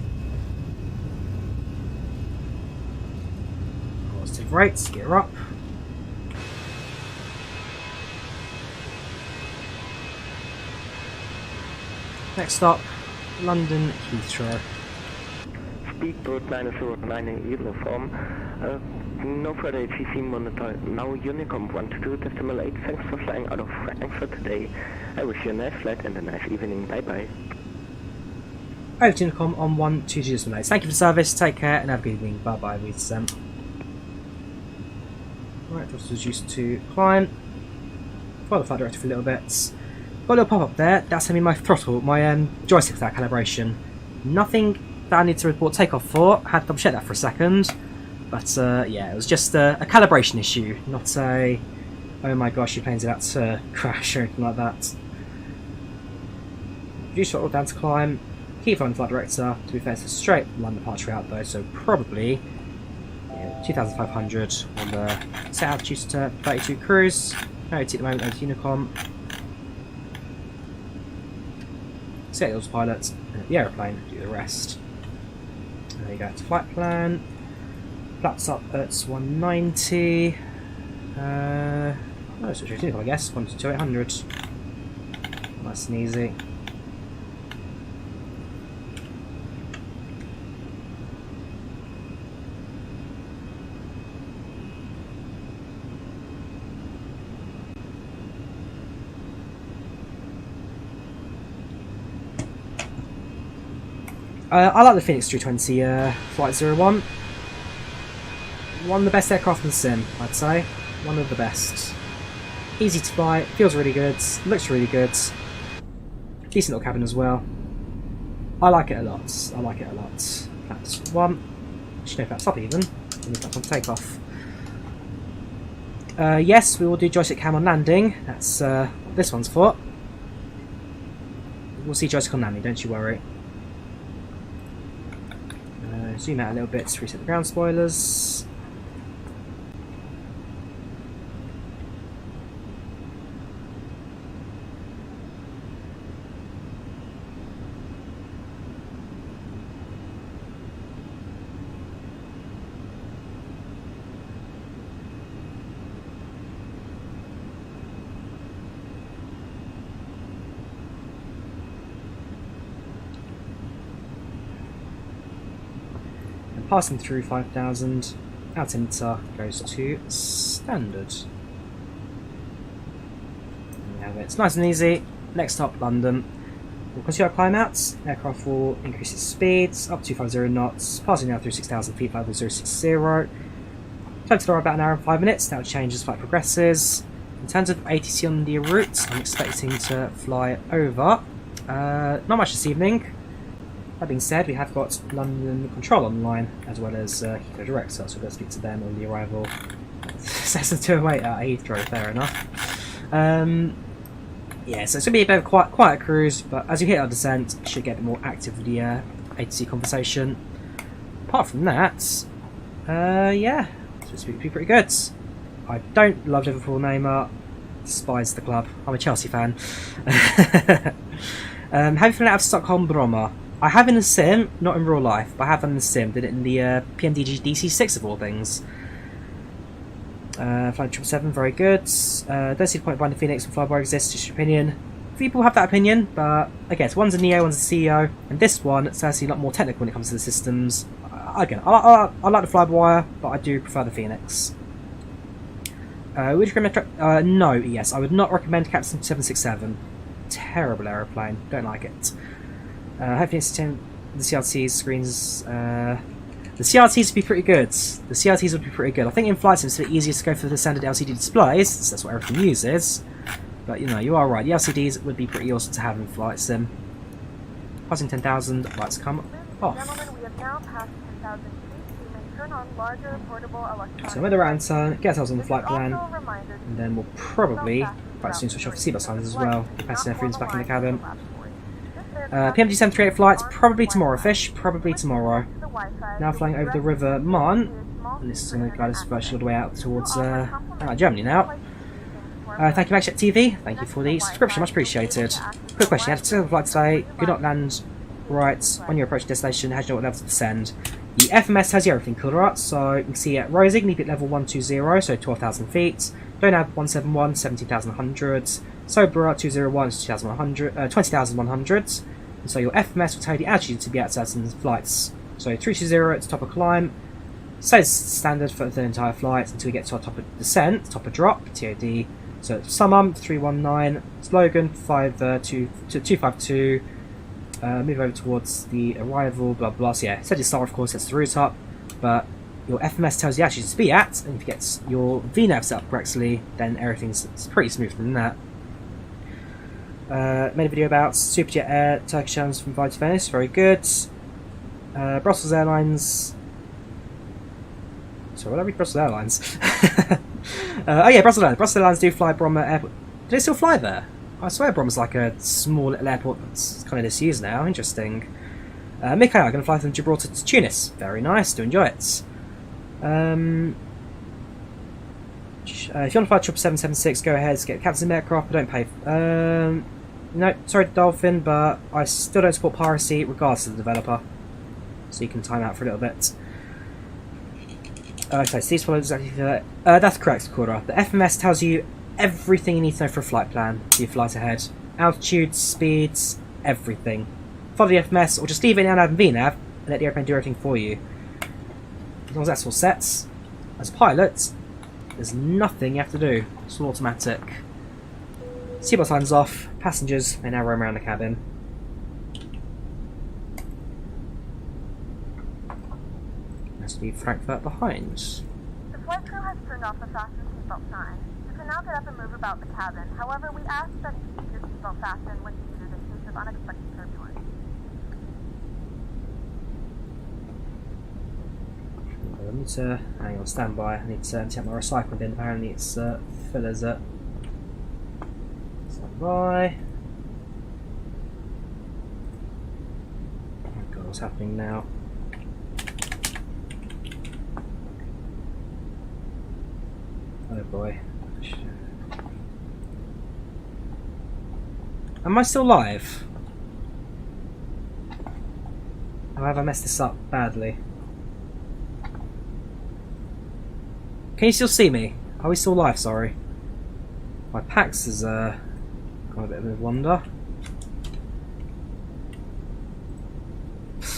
Positive rates, gear up. Next stop, London Heathrow. Speedboat 909 uniform, No further ATC monitor. Now Unicom 122.8. Thanks for flying out of Frankfurt today. I wish you a nice flight and a nice evening. Bye bye. Over to Unicom on 122.8. Thank you for the service. Take care and have a good evening. Bye bye. Right, just reduced to climb. Follow the flight director for a little bit. Got a little pop up there. That's having my throttle, my joystick for that calibration. Nothing that I need to report takeoff for. I had to double check that for a second. But yeah, it was just a calibration issue, not a oh my gosh, your plane's about to crash or anything like that. Reduce throttle down to climb. Keep following the flight director. To be fair, it's a straight line departure out though, so probably 2,500 on the set altitude to 32 cruise. OT at the moment, over to Unicom. Set the autopilot, and the aeroplane, do the rest. There you go, to flight plan. Flaps up at 190. No, it's Unicom, I guess. 122,800. Nice and easy. I like the Fenix 320 Flight 01. One of the best aircraft in the sim, I'd say. One of the best. Easy to fly, feels really good, looks really good. Decent little cabin as well. I like it a lot. That's one. Actually, no, flaps up even. Flaps on takeoff. Yes, we will do joystick cam on landing. That's what this one's for. We'll see joystick on landing, don't you worry. Zoom out a little bit to reset the ground spoilers. Passing through 5,000, altimeter goes to standard. There we have it. It's nice and easy. Next stop, London. We'll continue our climb out. Aircraft will increase its speeds up to 250 knots, passing now through 6,000 feet, 5060. Time to about an hour and 5 minutes. That will change as flight progresses. In terms of ATC on the route, I'm expecting to fly over. Not much this evening. That being said, we have got London Control online, as well as Heathrow Direct, so we'll speak to them on the arrival. Says the 208 at Heathrow, fair enough. Yeah, so it's going to be a bit of a quiet cruise, but as you hit our descent, you should get a bit more active with the ATC conversation. Apart from that, yeah, it's supposed to be pretty good. I don't love Liverpool Neymar, despise the club. I'm a Chelsea fan. Have you flown out of Stockholm, Bromma? I have in the sim, not in real life, but I have in the sim. Did it in the PMDG DC6 of all things. Flight 777, very good. Don't see the point behind the Fenix and Flyby exists, just your opinion. People have that opinion, but I guess one's a Neo, one's a CEO, and this one is actually a lot more technical when it comes to the systems. Again, I like the Flyby, but I do prefer the Fenix. Would you recommend no, yes, I would not recommend Captain 767. Terrible aeroplane, don't like it. Hopefully it's the CRT screens. The CRTs would be pretty good. The CRTs would be pretty good. I think in flight sims it's easier to go for the standard LCD displays, so that's what everything uses. But you know, you are right. The LCDs would be pretty awesome to have in flight sim. Passing 10,000, lights come off. Gentlemen, we have now passed 10,000 feet. We may turn on larger portable electronics. So with the round turn, get ourselves on the flight plan, and then we'll probably quite soon switch off the seatbelt signs as well. Passing everyone's back in the cabin. PMG 738 flights, probably tomorrow, fish, probably tomorrow. Now flying over the River Marne, and this is going to guide us virtually all the way out towards Germany now. Thank you, MaxJet TV, thank you for the subscription, much appreciated. Quick question, you had to flight today, do not land right on your approach destination, how do you know what level to descend? The FMS tells you everything, colour so you can see at Rosing, leave it level 120, so 12,000 feet. Donab 171, 17,100. Sobra 201 is 20,100. And so your FMS will tell you the altitude to be at certain flights. So 320 at the top of climb, Stays standard for the entire flight until we get to our top of descent, top of drop, TOD. So summum 319, slogan 252. Move over towards the arrival, blah blah. So yeah, steady star of course sets the route up, but your FMS tells you actually to be at, and if you get your VNAV set up correctly, then everything's pretty smooth from that. Made a video about Superjet Air Turkish Airlines from Dubai to Venice, very good. Brussels Airlines. Sorry, what did I read? Brussels Airlines. Oh yeah, Brussels Airlines. Brussels Airlines do fly Bromma Airport. Do they still fly there? I swear Bromma's like a small little airport that's kind of disused now. Interesting. Mikhail, going to fly from Gibraltar to Tunis. Very nice, do enjoy it. If you want to fly 777-76, go ahead, get captain's aircraft, but don't pay. No, sorry Dolphin, but I still don't support piracy regardless of the developer. So you can time out for a little bit. Okay, so these follow exactly that. That's correct, Cora. The FMS tells you everything you need to know for a flight plan for your flight ahead. Altitudes, speeds, everything. Follow the FMS, or just leave it in nav and VNAV, and let the airplane do everything for you. As long as that's all set, as a pilot, there's nothing you have to do. It's all automatic. Seatbelt signs off, passengers may now roam around the cabin. Let's leave Frankfurt behind. The flight crew has turned off the fasten seatbelt sign. You can now get up and move about the cabin. However, we ask that you keep your seatbelt fastened when needed in case of unexpected turbulence. I need to hang on standby. I need to empty out my recycling bin. Apparently, it's full as it. Standby. Oh my god, what's happening now? Oh boy. Am I still live? Or have I messed this up badly? Can you still see me? Are we still live? Sorry. My PAX is got a bit of a wonder.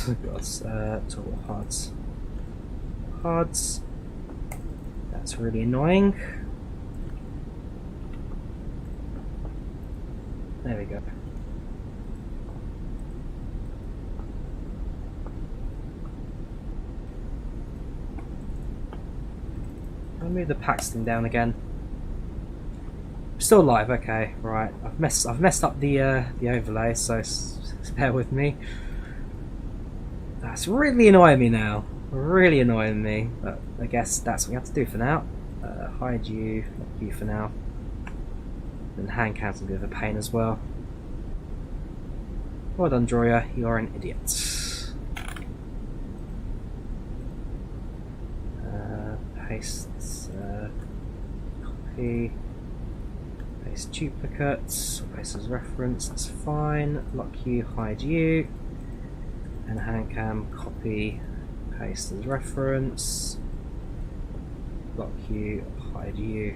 God, total HUDs. HUDs. That's really annoying. There we go. I'll move the PAX thing down again. Still live, okay, right. I've messed up the overlay, so bear with me. That's really annoying me now. Really annoying me, but I guess that's what we have to do for now. Hide you, lock you for now. And hand count's a bit of a pain as well. Well done, Drawyah, you are an idiot. Paste, copy, paste duplicates, paste as reference, that's fine. Lock you, hide you. And hand cam, copy, paste as reference, lock you, hide you.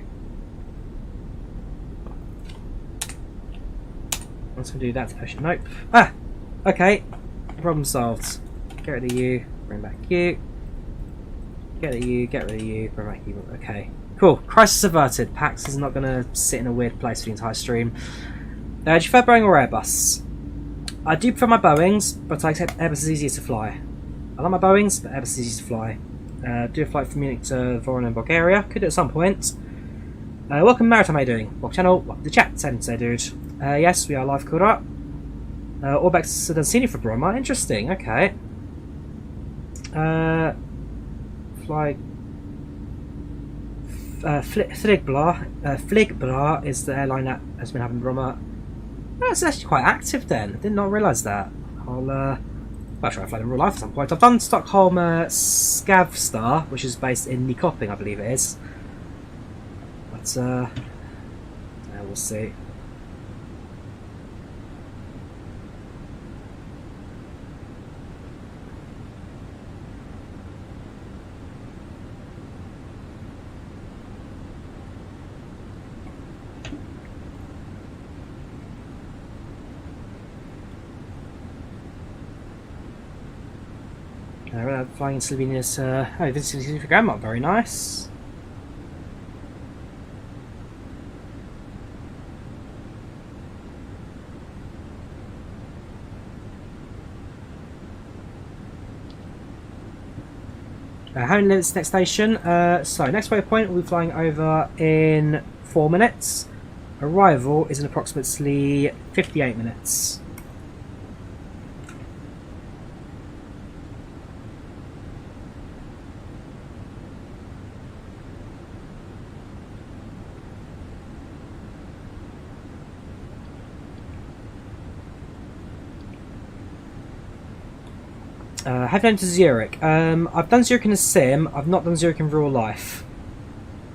I'm just going to do that to push it. Nope. Ah! Okay. Problem solved. Get rid of you, bring back you. Get rid of you, get rid of you, bring back you. Okay. Cool. Crisis averted. PAX is not going to sit in a weird place for the entire stream. Do you prefer Boeing or Airbus? I do prefer my Boeings, but I accept Airbus is easier to fly. I like my Boeings, but Airbus is easy to fly. Do a flight from Munich to Volanta in Bulgaria. Could do at some point. Welcome, Maritime. How you doing? Welcome channel. Welcome to the chat. Same say, dude. Yes, we are live. Kura. Orbex Dancini for Bromma. Interesting. Okay. Fly. Fligbra is the airline that has been having Bromma. Oh, it's actually quite active then. I did not realise that. I'll try to fly in real life at some point. I've done Stockholm Skavstar, which is based in Nyköping, I believe it is. But we'll see. Flying in Slovenia's Vincent Grandma, very nice. How many minutes next station? So next waypoint we'll be flying over in 4 minutes. Arrival is in approximately 58 minutes. Have you done to Zurich? I've done Zurich in a sim, I've not done Zurich in real life.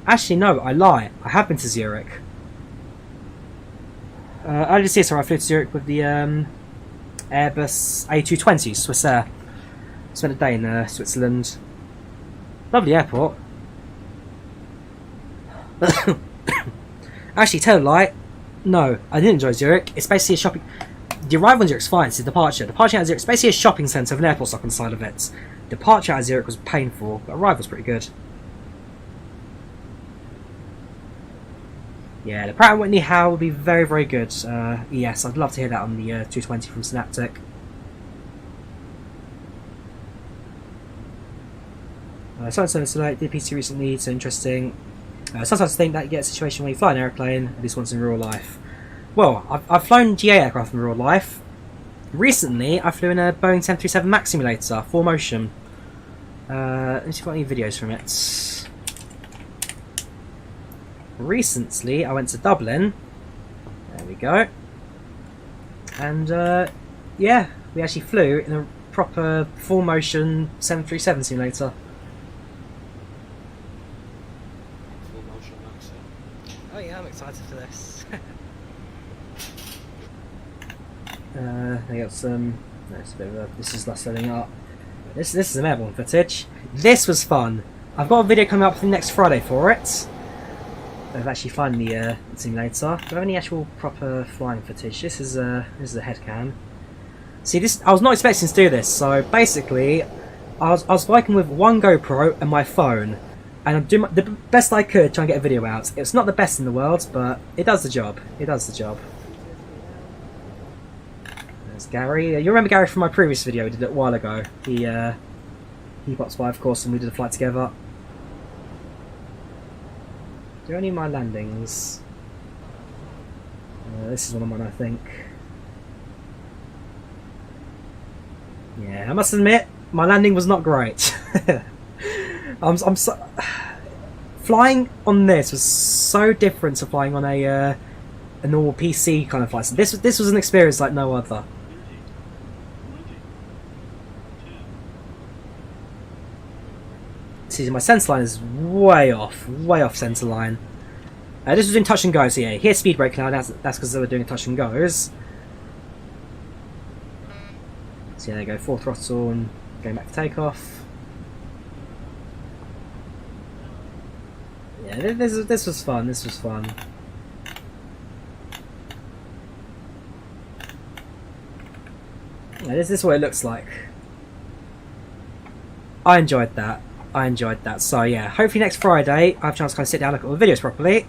Actually no, I lie, I have been to Zurich. Earlier this year I flew to Zurich with the Airbus A320 Swiss Air. Spent a day in Switzerland. Lovely airport. Actually, tell a lie, no, I didn't enjoy Zurich. It's basically a shopping... The arrival in Zurich's fine, it's the departure. Departure out of Zurich is basically a shopping centre with an airport stock on the side of it. Departure out of Zurich was painful, but arrival was pretty good. Yeah, the Pratt & Whitney HAL would be very, very good. Yes, I'd love to hear that on the 220 from Synaptic. Sometimes like did PC recently, so interesting. Sometimes I think that you get a situation where you fly an airplane, and this one's in real life. Well, I've flown GA aircraft in real life. Recently, I flew in a Boeing 737 MAX simulator, 4Motion. Let me see if I've got any videos from it. Recently, I went to Dublin. There we go. And, yeah, we actually flew in a proper 4Motion 737 simulator. 4Motion MAX. Oh yeah, I'm excited for this. They got some. That's a bit of a, this is less setting up. This is some airborne footage. This was fun. I've got a video coming up next Friday for it. I've actually flown the simulator. Do I have any actual proper flying footage? This is a head cam. See this, I was not expecting to do this. So basically, I was working with one GoPro and my phone, and I'm doing the best I could trying to get a video out. It's not the best in the world, but it does the job. It does the job. Gary, you remember Gary from my previous video we did it a while ago. He bots by, of course, and we did a flight together. Do any of my landings? This is one of mine, I think. Yeah, I must admit, my landing was not great. I'm so... Flying on this was so different to flying on a normal PC kind of flight. So this was an experience like no other. See, my centre line is way off centre line. This was doing touch and go, so yeah, here's speed brake now, that's because they were doing touch and goes. So yeah, there you go, full throttle and going back to takeoff. Yeah, this was fun, this was fun. Yeah, this is what it looks like. I enjoyed that. So yeah, hopefully next Friday I have a chance to kind of sit down and look at all the videos properly,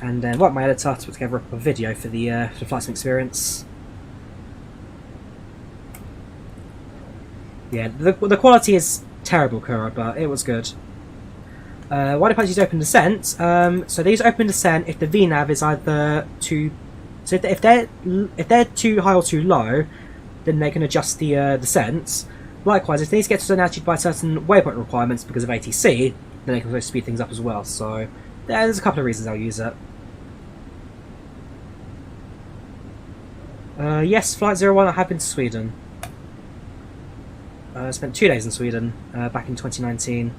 and then work my editor to put together a video for the flight sim experience. Yeah, the quality is terrible, Kura, but it was good. Why do pilots use open descent? So they use open descent if the VNAV is either too... So if they're too high or too low, then they can adjust the descent. Likewise, if they need to get to a certain altitude by certain waypoint requirements because of ATC, then they can also speed things up as well. So there's a couple of reasons I'll use it. Yes, Flight 01, I have been to Sweden. I spent 2 days in Sweden back in 2019.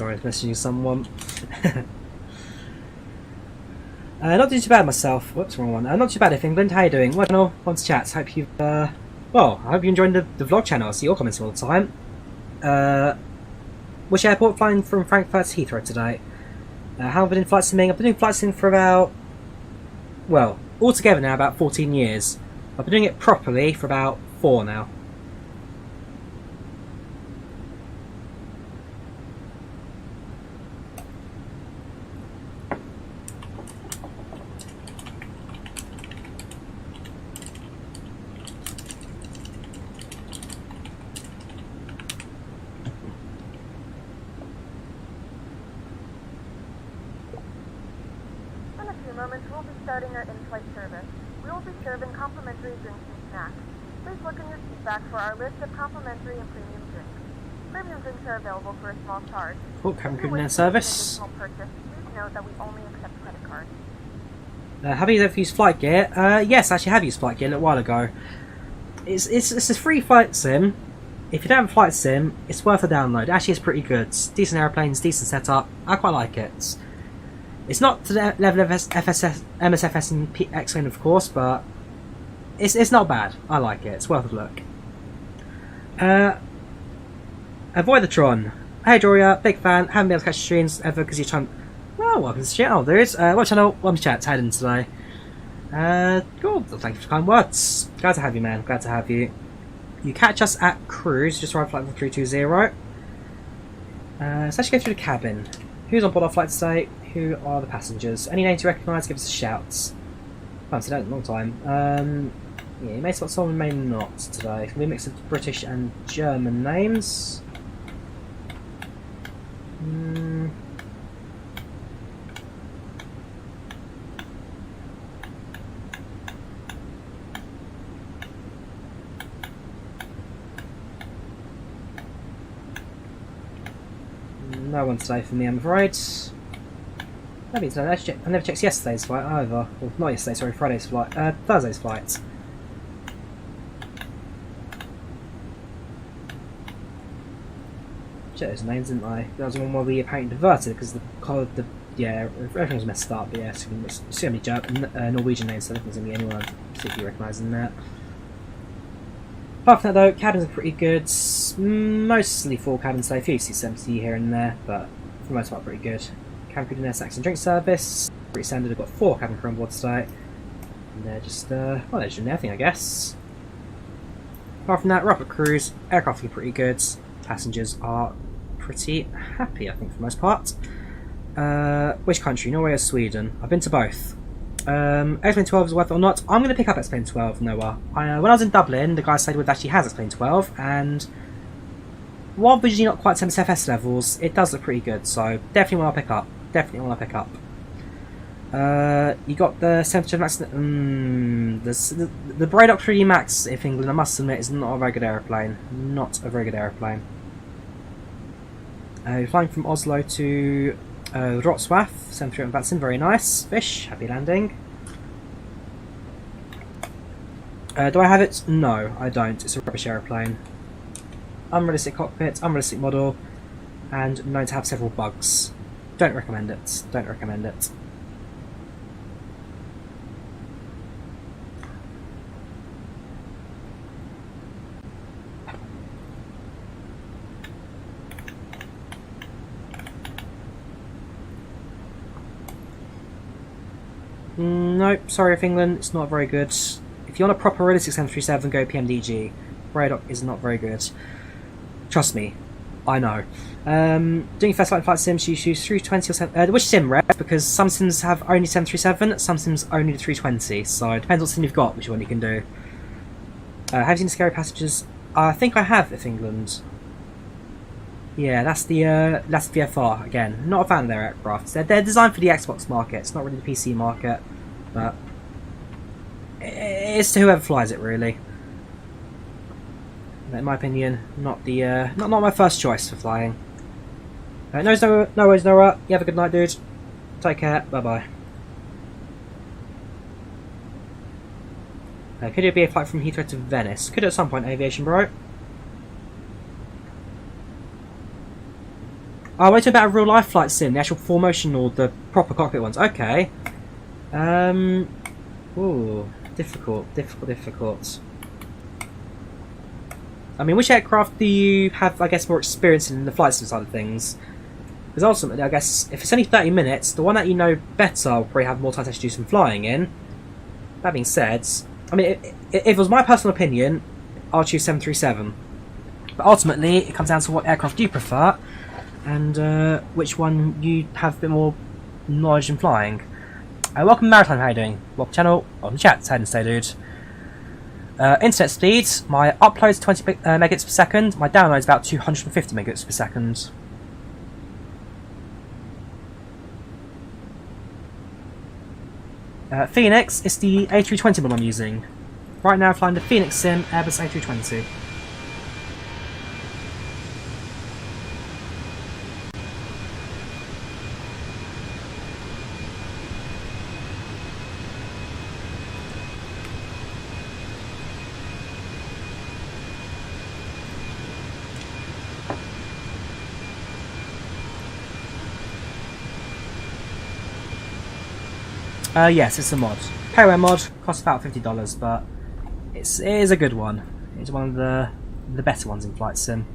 Sorry, I was messaging someone. Not too bad myself. Whoops, wrong one. Not too bad if England. How you doing? Well, no, on to chat. Hope you've, well, I hope you're enjoying the vlog channel. I see your comments all the time. Which airport? Flying from Frankfurt to Heathrow today. How have I been doing flight simming? I've been doing flight simming for about, well, altogether now about 14 years. I've been doing it properly for about 4 now. Starting our in-flight service. We will be serving complimentary drinks and snacks. Please look in your seat back for our list of complimentary and premium drinks. Premium drinks are available for a small charge. Oh, cabin crew in service. Purchase, please note that we only accept credit cards. Have you ever used flight gear? Yes, I actually have used flight gear a little while ago. It's a free flight sim. If you don't have a flight sim, it's worth a download. Actually, it's pretty good. Decent airplanes, decent setup. I quite like it. It's not to the level of MSFS and X-Wing, of course, but it's not bad. I like it. It's worth a look. Avoid the Tron. Hey, Drawyah, big fan. Haven't been able to catch streams ever because you're trying. Well, welcome to the channel. There is. What channel? Welcome to chat. How in today? Cool. Thank you for the kind words. Glad to have you, man. Glad to have you. You catch us at cruise. Just arrived flight 320. Let's actually go through the cabin. Who's on board our flight today? Who are the passengers? Any names you recognise, give us a shout. I haven't seen that in a long time. Yeah, you may spot someone, may not today. It's going to be a mix of British and German names. No one today for me, I'm afraid. Maybe it's I never checked yesterday's flight either. Well, not yesterday, sorry, Friday's flight. Thursday's flight. Check those names, didn't I? That was the one where we apparently diverted because yeah, everything was messed up. But yeah, it's going to be Norwegian names, so I don't think there's going to be anyone particularly recognising that. Apart from that, though, cabins are pretty good. Mostly full cabins today. A few seats empty here and there, but for the most part, pretty good. Cabin crew in their snacks and drink service. Pretty standard. I've got 4 cabin crew on board today. And they're just, well, they're just doing everything, I guess. Apart from that, we're up at cruise. Aircraft are pretty good. Passengers are pretty happy, I think, for the most part. Which country? Norway or Sweden? I've been to both. X-Plane 12 is worth it or not? I'm going to pick up X-Plane 12, Noah. When I was in Dublin, the guy I stayed with actually has X-Plane 12, and while visually not quite MSFS levels, it does look pretty good, so definitely want to pick up. Definitely want to pick up. You got the 737 Max. The Bradock 3D Max, if England, I must admit, is not a very good aeroplane. Not a very good aeroplane. You're flying from Oslo to Wrocław, 737 Vatsim, very nice. Fish, happy landing. Do I have it? No, I don't. It's a rubbish aeroplane. Unrealistic cockpit, unrealistic model, and known to have several bugs. Don't recommend it. Don't recommend it. Nope, sorry if England, it's not very good. If you want a proper realistic 737, go PMDG. Bradock is not very good. Trust me, I know. Doing first flight sims, you choose 320 or 7. Which sim, Red? Because some sims have only 737, some sims only the 320, so it depends what sim you've got, which one you can do. Have you seen Scary Passages? I think I have, if England. Yeah, that's the VFR, again. Not a fan of their aircraft. They're designed for the Xbox market, it's not really the PC market, but it's to whoever flies it, really. But in my opinion, not my first choice for flying. No worries, Noah. You have a good night, dude. Take care. Bye bye. Could it be a flight from Heathrow to Venice? Could at some point, Aviation Bro. Oh, we're talking about a real life flight sim, the actual 4Motion or the proper cockpit ones. Okay. Ooh, difficult. I mean, which aircraft do you have, I guess, more experience in the flight sim side of things? Because ultimately, I guess, if it's only 30 minutes, the one that you know better will probably have more time to actually do some flying in. That being said, I mean, if it was my personal opinion, I'll choose 737. But ultimately, it comes down to what aircraft you prefer, and which one you have a bit more knowledge in flying. Welcome Maritime, how are you doing? Welcome to the channel, welcome to chat, how do you stay, dude? Internet speed, my upload is 20 megabits per second, my download is about 250 megabits per second. Fenix is the A320 model I'm using. Right now I'm flying the Fenix Sim Airbus A320. Yes, it's a mod. Payware mod, costs about $50, but it is a good one. It's one of the better ones in Flight Sim.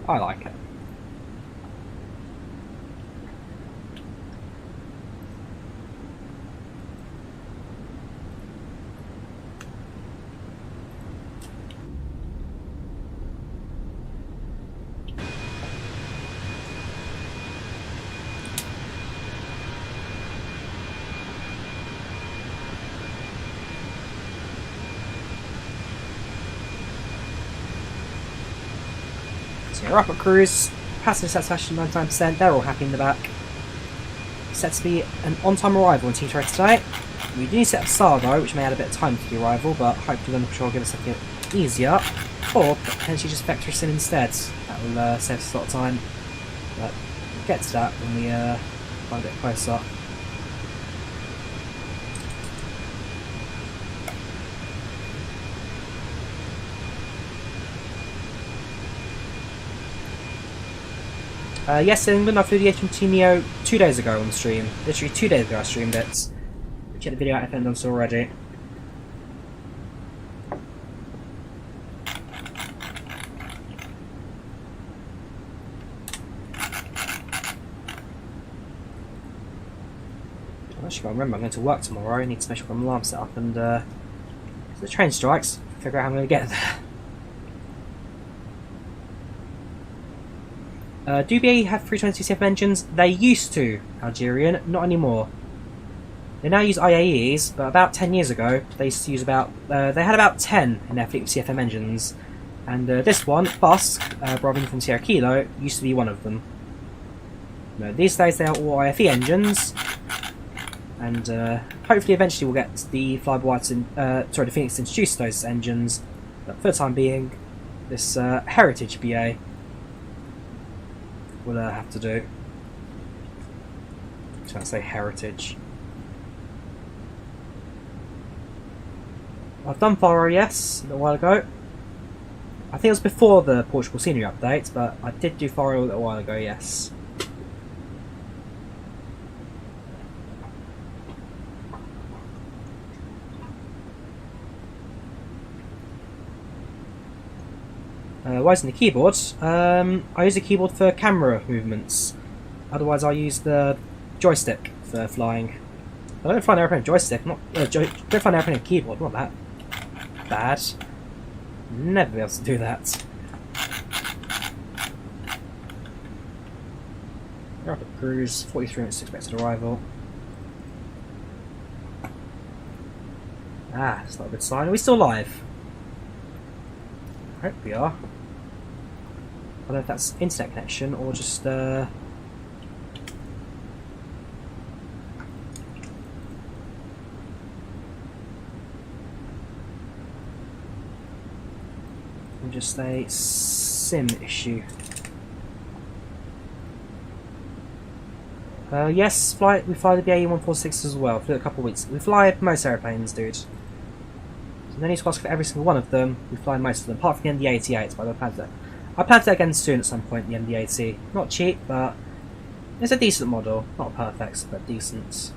I like it. So we're up at cruise, passenger satisfaction 99%, they're all happy in the back. Set to be an on-time arrival in Heathrow today. We do set up SAR though, which may add a bit of time for the arrival, but hopefully London Patrol will give us something easier, or potentially just vector us in instead. That will save us a lot of time, but we'll get to that when we find a bit closer. Yes, in England I flew the A320 Neo 2 days ago on the stream. Literally 2 days ago I streamed it. Check the video out if you haven't done so already. I've actually got to remember I'm going to work tomorrow. I need to make sure I've got an alarm set up and if the train strikes, figure out how I'm going to get there. Do BAE have 320 CFM engines? They used to, Algerian, not anymore. They now use IAEs, but about 10 years ago, they used to use about, they had about 10 in their fleet of CFM engines. And this one, Bus, Bravo from Sierra Kilo, used to be one of them. No, these days they are all IFE engines, and hopefully eventually we'll get the the Fenix to introduce those engines, but for the time being, this Heritage BA will have to do. I'm trying to say Heritage. I've done Faro, yes, a little while ago. I think it was before the Portugal scenery update, but I did do Faro a little while ago, yes. Why isn't the keyboard? I use the keyboard for camera movements. Otherwise, I use the joystick for flying. I don't fly an airplane with joystick. Don't fly an airplane with keyboard. Not that bad. Never be able to do that. We're up at cruise. 43 minutes expected arrival. Ah, it's not a good sign. Are we still live? I hope we are. I don't know if that's internet connection or just a sim issue. Yes, we fly the BAE 146 as well. For a couple of weeks. We fly most airplanes, dude. You don't need to ask for every single one of them. We fly most of them, apart from the MD-88, but I plan to do it again soon at some point, the MD-80. Not cheap, but it's a decent model. Not perfect, but decent.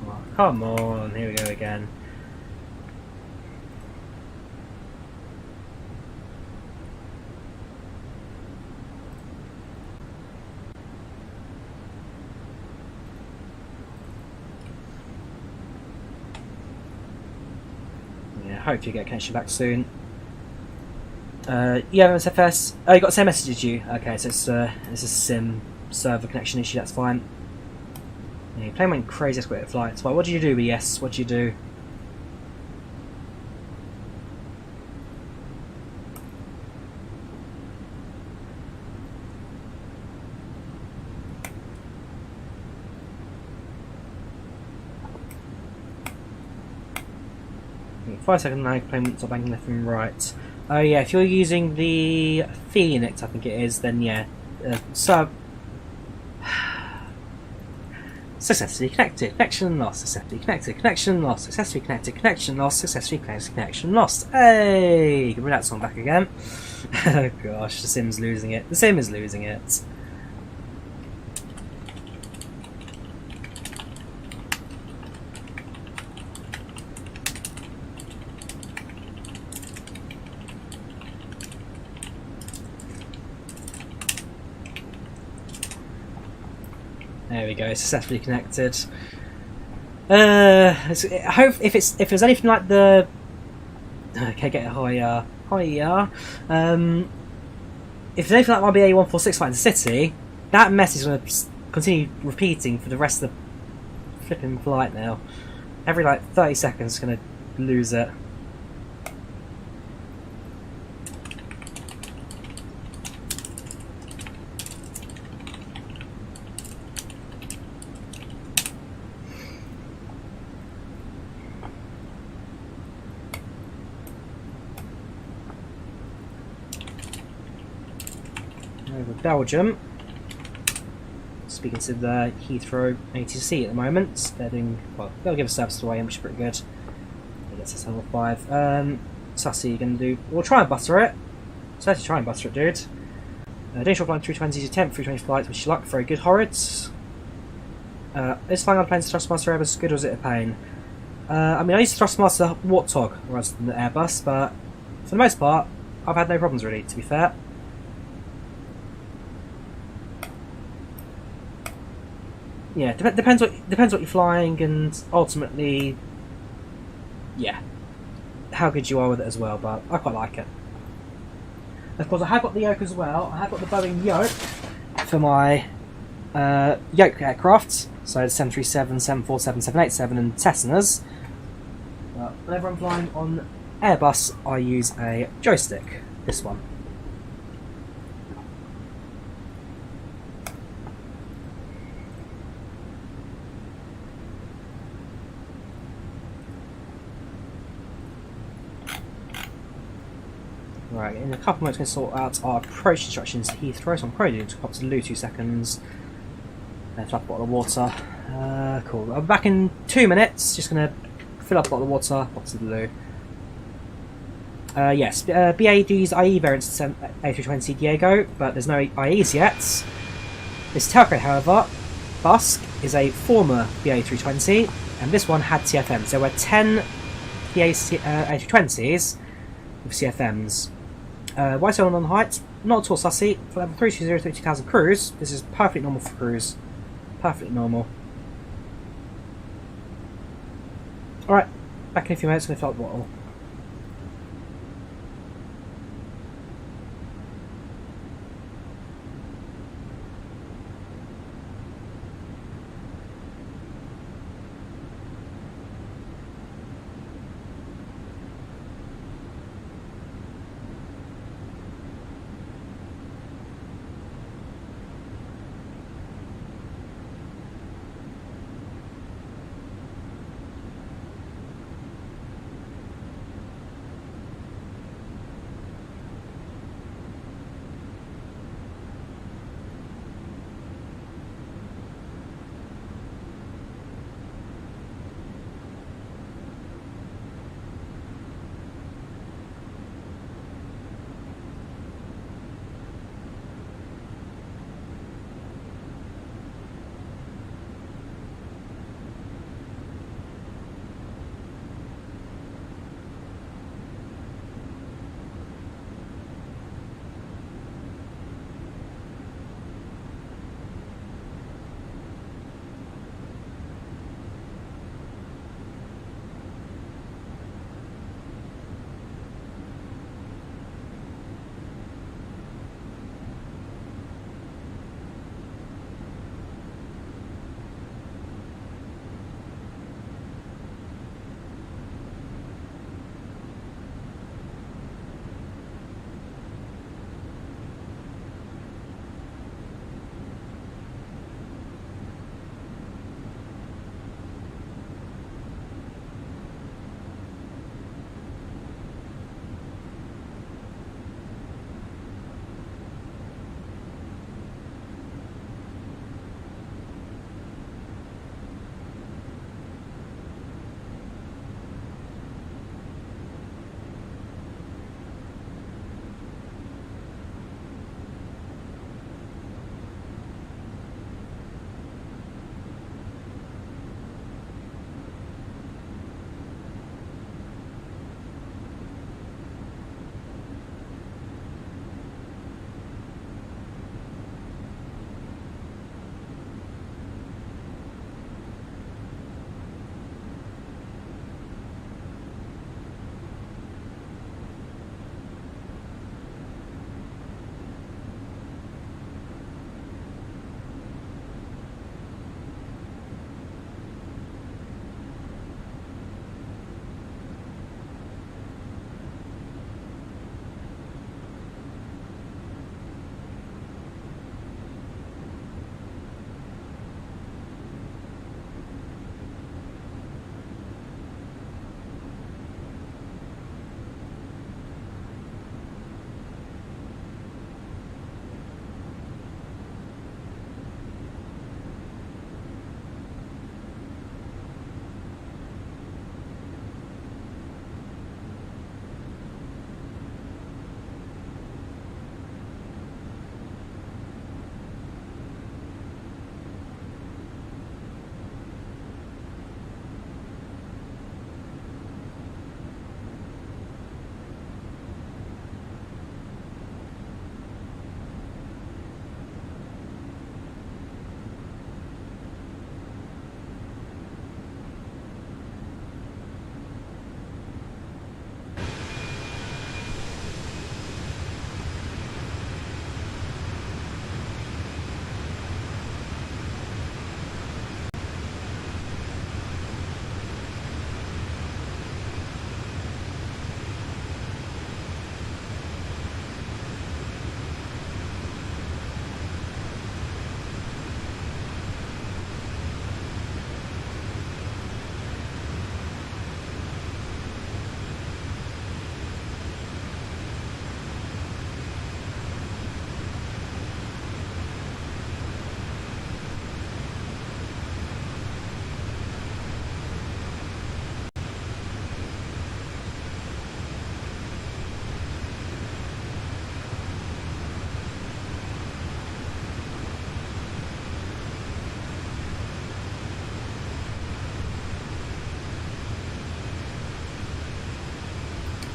Oh, come on, here we go again. Hope you get a connection back soon. Yeah, MSFS. Oh, you got the same message as you. Okay, so it's a sim server connection issue. That's fine. Yeah, your plane went crazy at flights. Well, what did you do? Yes, what did you do? Okay, 5 seconds now. Plane went stop banking left and right. Oh yeah, if you're using the Fenix, I think it is, then yeah, successfully connected, connection lost, successfully connected, connection lost, successfully connected, connection lost, successfully connected, connection lost. Hey, can bring that song back again. Oh gosh, the sim's losing it. The sim is losing it. There we go, successfully connected. I hope if it was anything like the okay, get it higher. If it's anything like my BA146 flight in the city, that message is going to continue repeating for the rest of the flipping flight now. Every like 30 seconds, it's going to lose it. Over Belgium. Speaking to the Heathrow ATC at the moment. They're doing well, they'll give a service away, which is pretty good. That's S75. Sussy, you're gonna do, we'll try and butter it. So let's try and butter it, dude. Danish Flying 320 is your 10th 320 flight, wish you luck, very good horrids. Is flying on planes Thrustmaster Airbus good or is it a pain? I mean I used to Thrustmaster Warthog rather than the Airbus, but for the most part I've had no problems really, to be fair. Yeah, depends what you're flying, and ultimately, yeah, how good you are with it as well. But I quite like it. Of course, I have got the yoke as well. I have got the Boeing yoke for my yoke aircraft, so the 737, 747, 787, and Cessnas. But whenever I'm flying on Airbus, I use a joystick. This one. Right, in a couple of minutes we're going to sort out our approach instructions to Heathrow, so I'm probably doing up to loo 2 seconds. Fill up a bottle of water. Cool. I'll be back in 2 minutes, just going to fill up a bottle of water, pop to the loo. Yes, BA do use IE variants to A320 Diego, but there's no IEs yet. This tailcrane, however, Busk, is a former BA 320, and this one had CFMs. There were 10 BA A320s with CFMs. Why so on height? Not at all sussy. For level 320 3000 cruise, this is perfectly normal for cruise. Perfectly normal. Alright, back in a few minutes, going to fill up the bottle.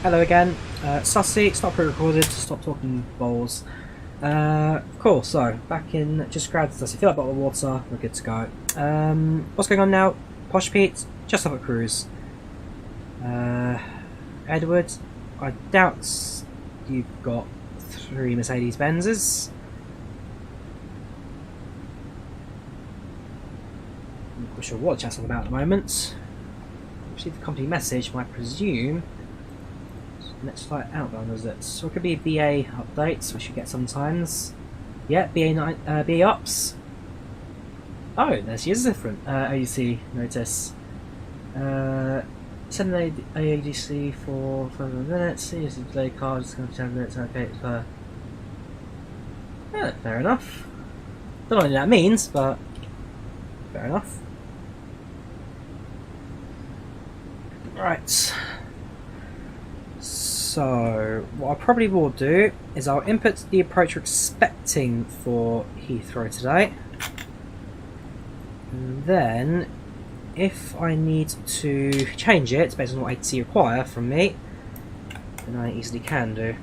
Hello again. Sussy, stop pre-recorded, stop talking bowls. Cool, so back in, just grabbed Sussy, fill up a bottle of water, we're good to go. What's going on now? Posh Pete, just off at cruise. Edward, I doubt you've got 3 Mercedes-Benzes. I'm not quite sure what the chat's all about at the moment. Received the company message, I presume. Next flight outbound, is it? So it could be a BA updates, which you get sometimes. Yeah, BA ups. Oh, there she is different. ADC notice. Send an ADC for 5 minutes. Use the delay card, it's going to be 10 minutes. Okay, yeah, fair enough. Don't know what that means, but fair enough. Right. So, what I probably will do is I'll input the approach we're expecting for Heathrow today. And then, if I need to change it based on what ATC require from me, then I easily can do.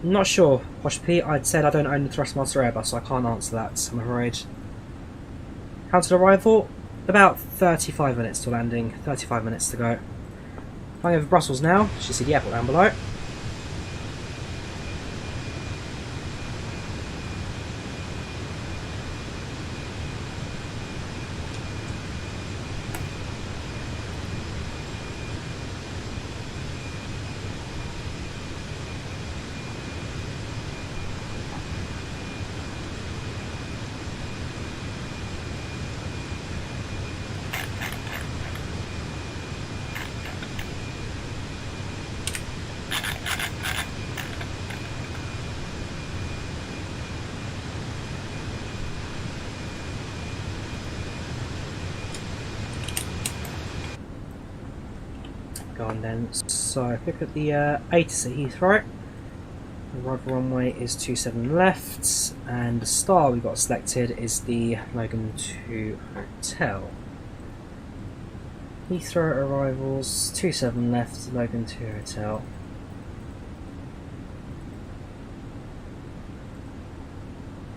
I'm not sure, Posh P. I'd said I don't own the Thrustmaster Airbus, so I can't answer that, I'm afraid. Counted arrival? About 35 minutes to landing, 35 minutes to go. Flying over Brussels now, you should see the airport down below. Go on then. So, look at the ATC at Heathrow. The arrival runway is 27 left, and the star we got selected is the Logan 2 Hotel. Heathrow arrivals 27 left, Logan 2 Hotel.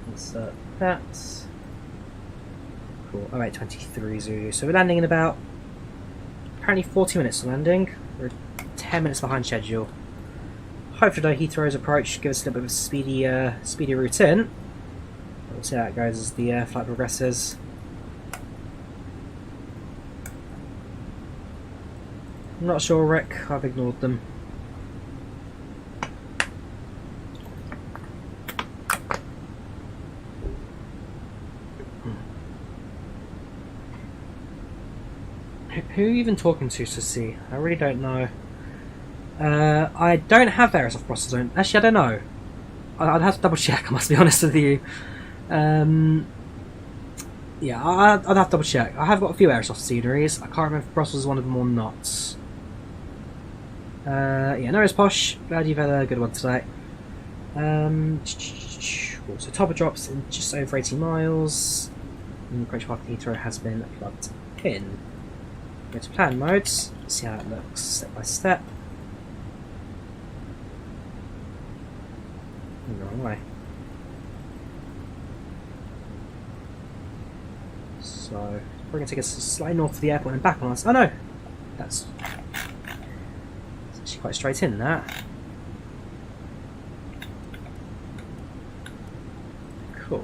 Insert that. Cool. 0823 Zulu. So we're landing in about apparently 40 minutes to landing. We're 10 minutes behind schedule. Hopefully Heathrow's approach gives us a little bit of a speedy route in. We'll see how it goes as the flight progresses. I'm not sure, Rick. I've ignored them. Who are you even talking to see? I really don't know. I don't have Aerosoft processor. Actually, I don't know. I'd have to double check, I must be honest with you. Yeah, I'd have to double check. I have got a few Aerosoft subsidiaries. I can't remember if Brussels is one of them or not. Yeah, no worries, Posh. Glad you've had a good one today. So Topper drops in just over 80 miles. And the approach path to Heathrow has been plugged in. Go to plan modes, see how it looks step by step. The wrong way. So we're going to take us slightly north of the airport and back on us. Oh no! That's actually quite straight in, that. Cool.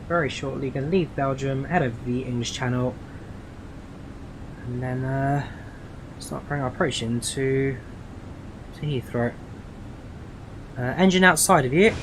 Very shortly, going to leave Belgium, head over the English Channel, and then start bringing our approach into Heathrow. Engine outside of you.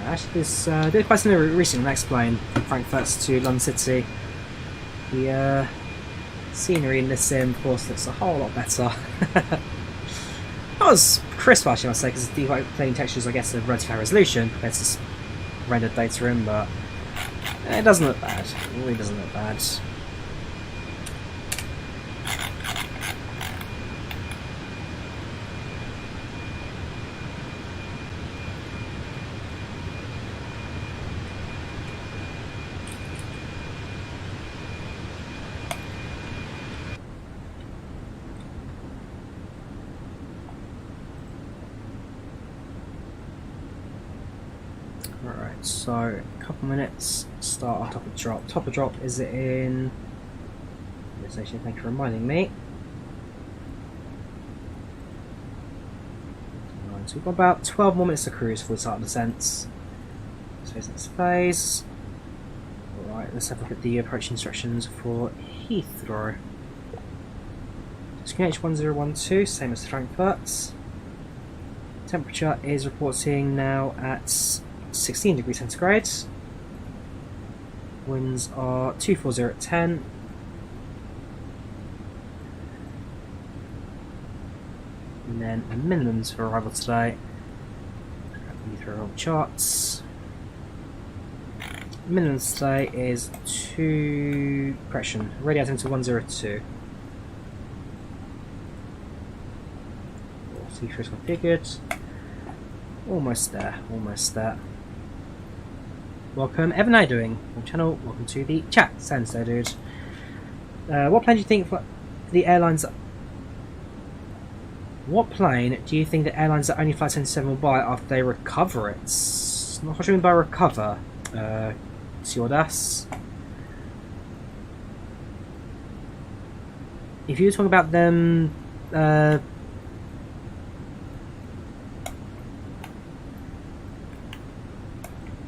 Actually, this did quite similar recently on X-Plane from Frankfurt to London City. The scenery in this sim, of course, looks a whole lot better. Not as crisp, actually, I must say, because the plain textures, I guess, are relatively high resolution compared to this rendered data in, but it doesn't look bad. It really doesn't look bad. Alright, so a couple minutes, start our top of drop. Top of drop is it in station, thank you for reminding me. Alright, so we've got about 12 more minutes to cruise before we start descents. Next phase. Alright, let's have a look at the approach instructions for Heathrow. Screen H1012, same as Frankfurt. Temperature is reporting now at 16 degrees centigrade. Winds are 240 at 10. And then the minimums for arrival today. Through all charts. Minimum today is 2 correction, radiating to 102. C3 is configured. Almost there, almost there. Welcome, Evan, how are you doing? On channel, welcome to the chat. Sounds there, dude. What plane do you think the airlines? What plane do you think the airlines that only Flight 77 will buy after they recover it? Not what you mean by recover. Stewardess. If you talk about them,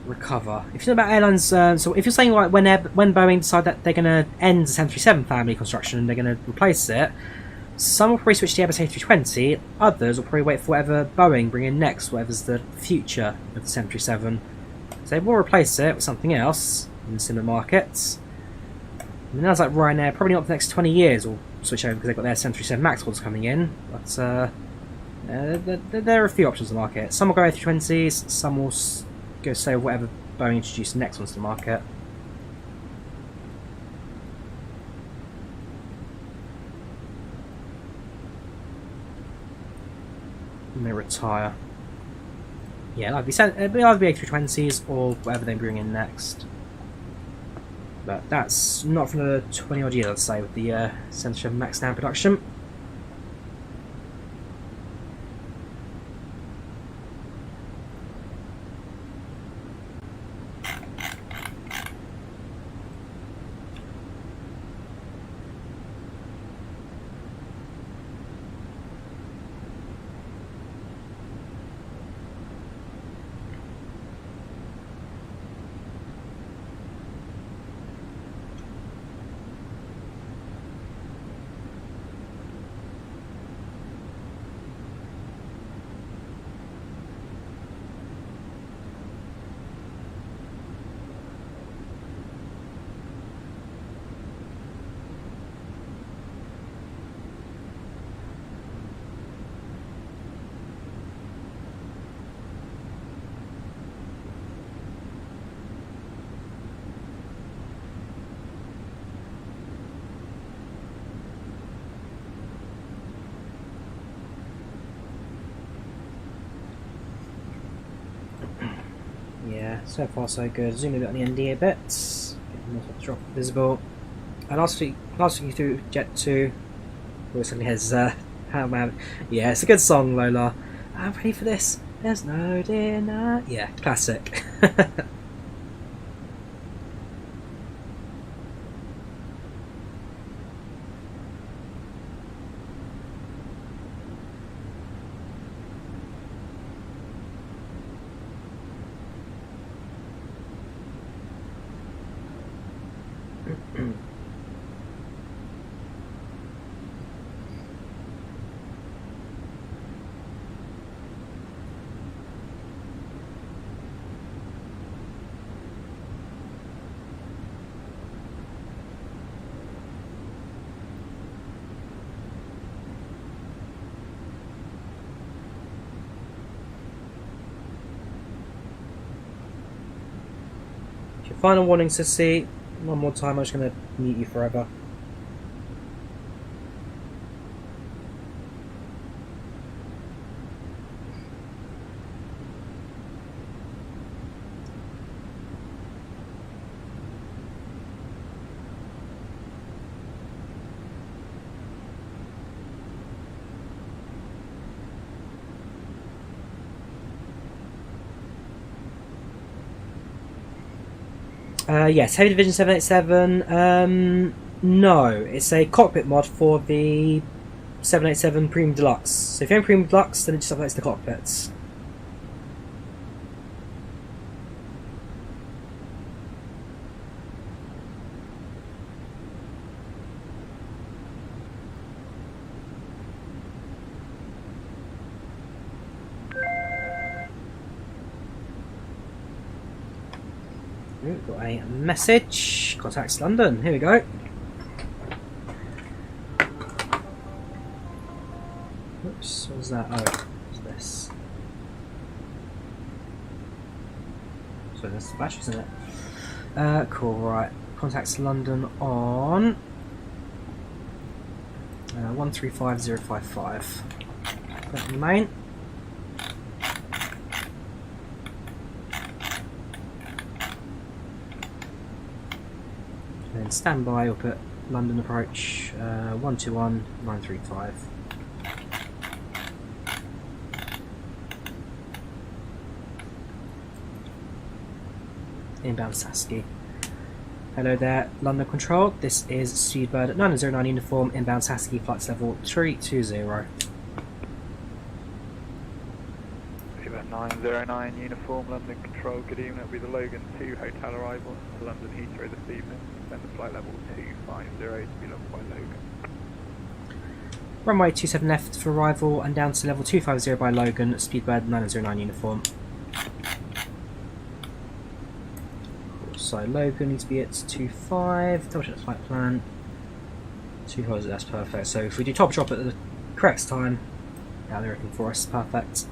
recover. If you're talking about airlines, so if you're saying like when Boeing decide that they're going to end the 737 family construction and they're going to replace it, some will probably switch to the Airbus A320. Others will probably wait for whatever Boeing bring in next, whatever's the future of the 737. So they will replace it with something else in the similar markets. I mean, that's like Ryanair, probably not for the next 20 years will switch over because they've got their 737 MAX orders coming in. But there are a few options on the market. Some will go A320s, some will go say whatever Boeing introduces next ones to the market. And they retire. Yeah, it'll either be A320s or whatever they bring in next. But that's not for another 20 odd years, I'd say, with the 737 MAX now in production. Yeah, so far so good. Zoom a bit on the ND a bit. Get more drop visible. And last week through Jet 2. Always something has how man. Yeah, it's a good song, Lola. I'm ready for this. There's no dinner. Yeah, classic. Final warnings to see. One more time, I'm just going to mute you forever. Yes, Heavy Division 787. No, it's a cockpit mod for the 787 Premium Deluxe. So if you're in Premium Deluxe, then it just updates the cockpits. We've got a message. Contacts London. Here we go. Oops, what was that? Oh, what's this? So there's the batteries in it. Cool, right. Contacts London on 135055. That remain. And then standby, we'll put London approach 121935. Inbound Sasky. Hello there, London Control. This is Speedbird 909 uniform, inbound Sasky, flights level 320. 909 uniform, London Control, good evening. It'll be the Logan 2 hotel arrival to London Heathrow this evening. Send the flight level 250 to be logged by Logan. Runway 27 left for arrival and down to level 250 by Logan, Speedbird 909 uniform. So Logan needs to be at 25, double check the flight plan. 250, that's perfect. So if we do top drop at the correct time, yeah, they're looking for us, perfect.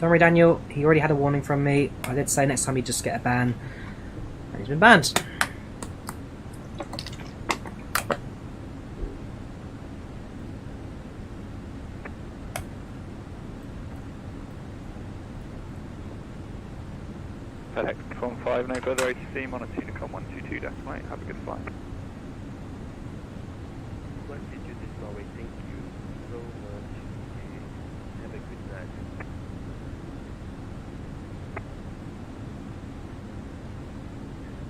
Don't worry, Daniel, he already had a warning from me. I did say next time he'd just get a ban, and he's been banned. FedEx 15, no further ATC, monitor Unicom 122 decimal 8, have a good flight. 122 decimal 8, thank you so much. Have a good night.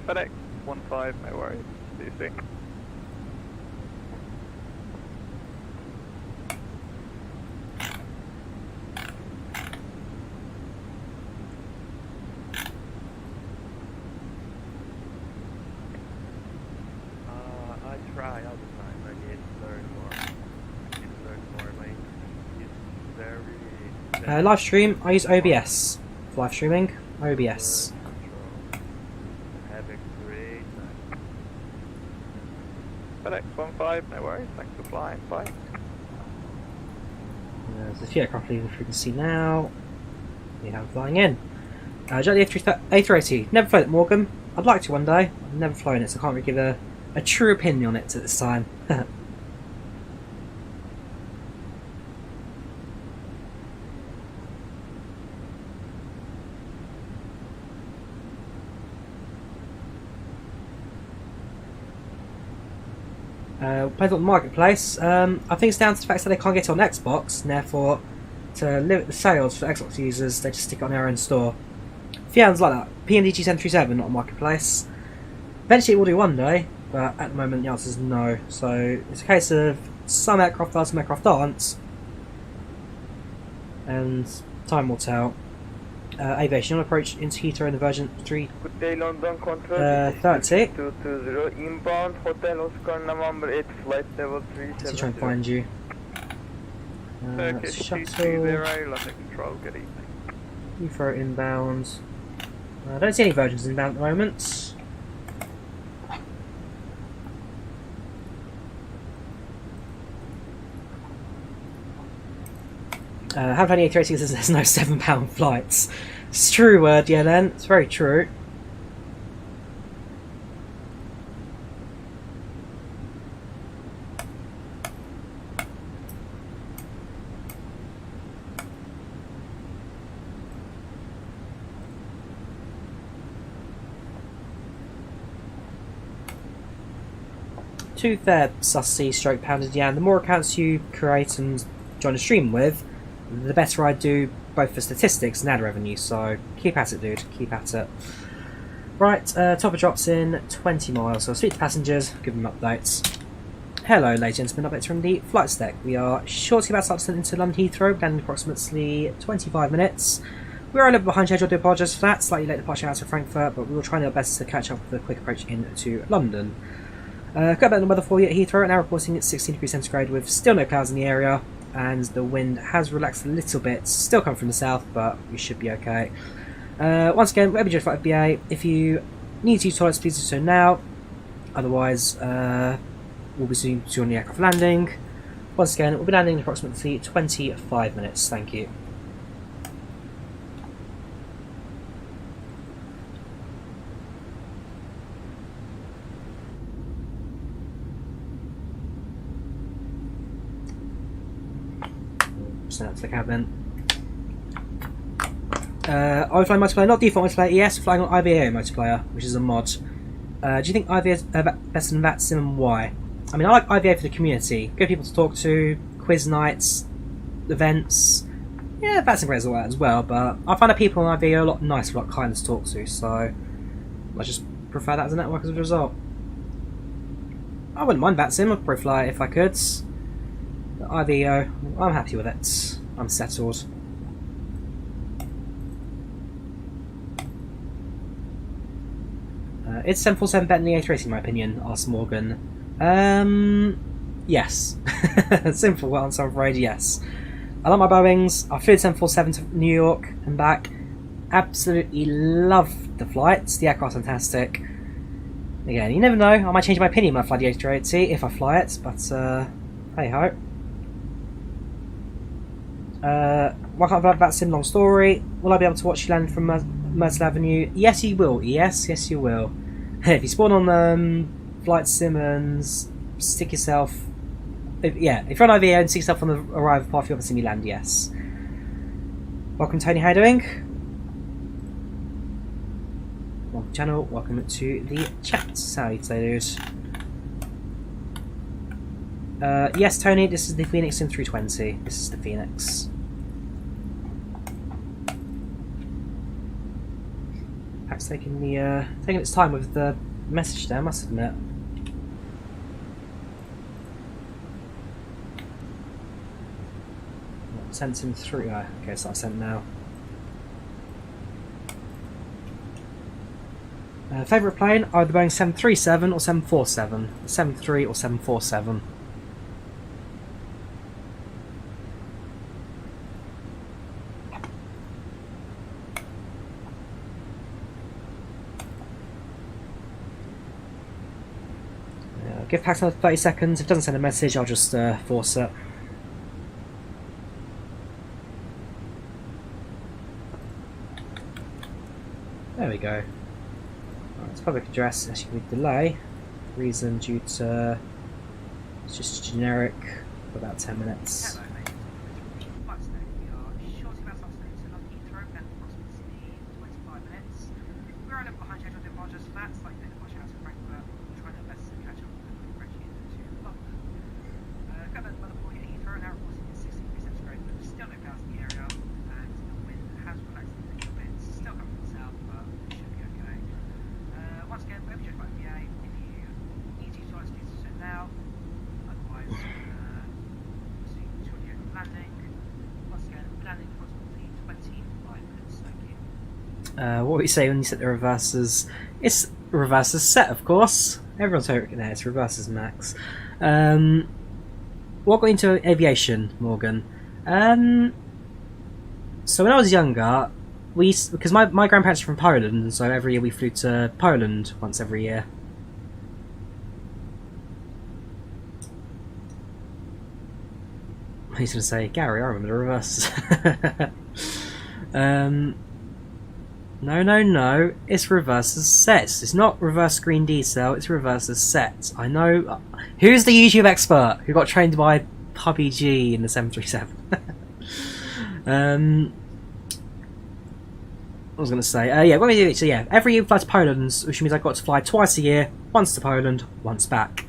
FedEx 15, no worries, see you soon. I try all the time, I need to learn more. I need to learn more, like, it's very... Live stream, I use OBS. For live streaming, OBS. Have a great night. FedEx 15, no worries, thanks for flying, bye. There's a few aircraft leaving through the sea now. We have flying in. Jet the A380. Never flown it, Morgan. I'd like to one day. I've never flown it, so I can't really give a true opinion on it at this time. Plays on the marketplace. I think it's down to the fact that they can't get it on Xbox, and therefore, to limit the sales for Xbox users, they just stick it on their own store. Fian's like that. PMDG 737, not a marketplace. Eventually it will do one day, but at the moment the answer is no. So it's a case of some aircraft are, some aircraft aren't, and time will tell. Aviation approach into Heathrow in the version 3. Good day, London Control. 30. 220 inbound Hotel Oscar November 8 flight level Let's try and find you. Turkish Shuttle. 220, London Control, good evening. Heathrow inbound. I don't see any versions inbound at the moment. How many A320 says there's no £7 flights? It's a true word, yeah, then. It's very true. Fair sussy stroke pounded yen. The more accounts you create and join a stream with, the better I do both for statistics and ad revenue, so keep at it, dude, keep at it. Right, topper drops in 20 miles, so I'll speak to passengers, give them updates. Hello ladies and gentlemen, updates from the flight deck. We are shortly about to start descent into London Heathrow, landing in approximately 25 minutes. We are a little behind schedule, I do apologise for that, slightly late departure out of Frankfurt, but we will try our best to catch up with a quick approach into London. Got about the weather for you at Heathrow, now reporting it's 16 degrees centigrade with still no clouds in the area, and the wind has relaxed a little bit, still coming from the south, but we should be okay. Once again, we'll be judged by FBA. If you need to use toilets, please do so now, otherwise we'll be soon on the aircraft landing. Once again, we'll be landing in approximately 25 minutes, thank you. Out to the cabin. Are we flying multiplayer? Not default multiplayer, yes, flying on IVAO multiplayer, which is a mod. Do you think IVAO is better than that sim and why? I mean, I like IVAO for the community. Good people to talk to, quiz nights, events. Yeah, that's great as well, but I find that people on IVAO a lot nicer, a lot kinder to talk to, so I just prefer that as a network as a result. I wouldn't mind VATSIM, I'd probably fly it if I could. IVAO, I'm happy with it. I'm settled. Is 747 better than the A380 in my opinion? Asked Morgan. Yes. Simple answer, I'm afraid, yes. I like my Boeings. I flew 747 to New York and back. Absolutely love the flights. The aircraft's fantastic. Again, you never know. I might change my opinion when I fly the A380 if I fly it, but hey ho. Why can't I have that sim? Long story. Will I be able to watch you land from Myrtle Avenue? Yes, you will. Yes, you will. If you spawn on Flight Sim and stick yourself, if you're on IVAO and stick yourself on the arrival path, you'll see me land. Yes. Welcome, Tony. How you doing? Welcome to the channel. Welcome to the chat. How you today, dude? Yes, Tony. This is the Fenix Sim A320. This is the Fenix. Perhaps taking its time with the message there, I must admit. Sent him through. Okay, so I sent now. Favourite plane? Either Boeing 737 or 747. 73 or 747. Give Pax another 30 seconds. If it doesn't send a message, I'll just force it. There we go. Right, it's public address, actually with delay. Reason due to it's just generic for about 10 minutes. What we say when you set the reversers? It's reversers set, of course. Everyone's hoping there. It's reversers max. What got into aviation, Morgan? So when I was younger, because my grandparents are from Poland, and so every year we flew to Poland once every year. He's going to say, Gary, I remember the reverses. No, it's reverses set. It's not reverse screen decel, it's reverses set. I know. Who's the YouTube expert who got trained by PUBG in the 737? I was going to say, yeah, when we do it, so yeah, every year we fly to Poland, which means I got to fly twice a year, once to Poland, once back.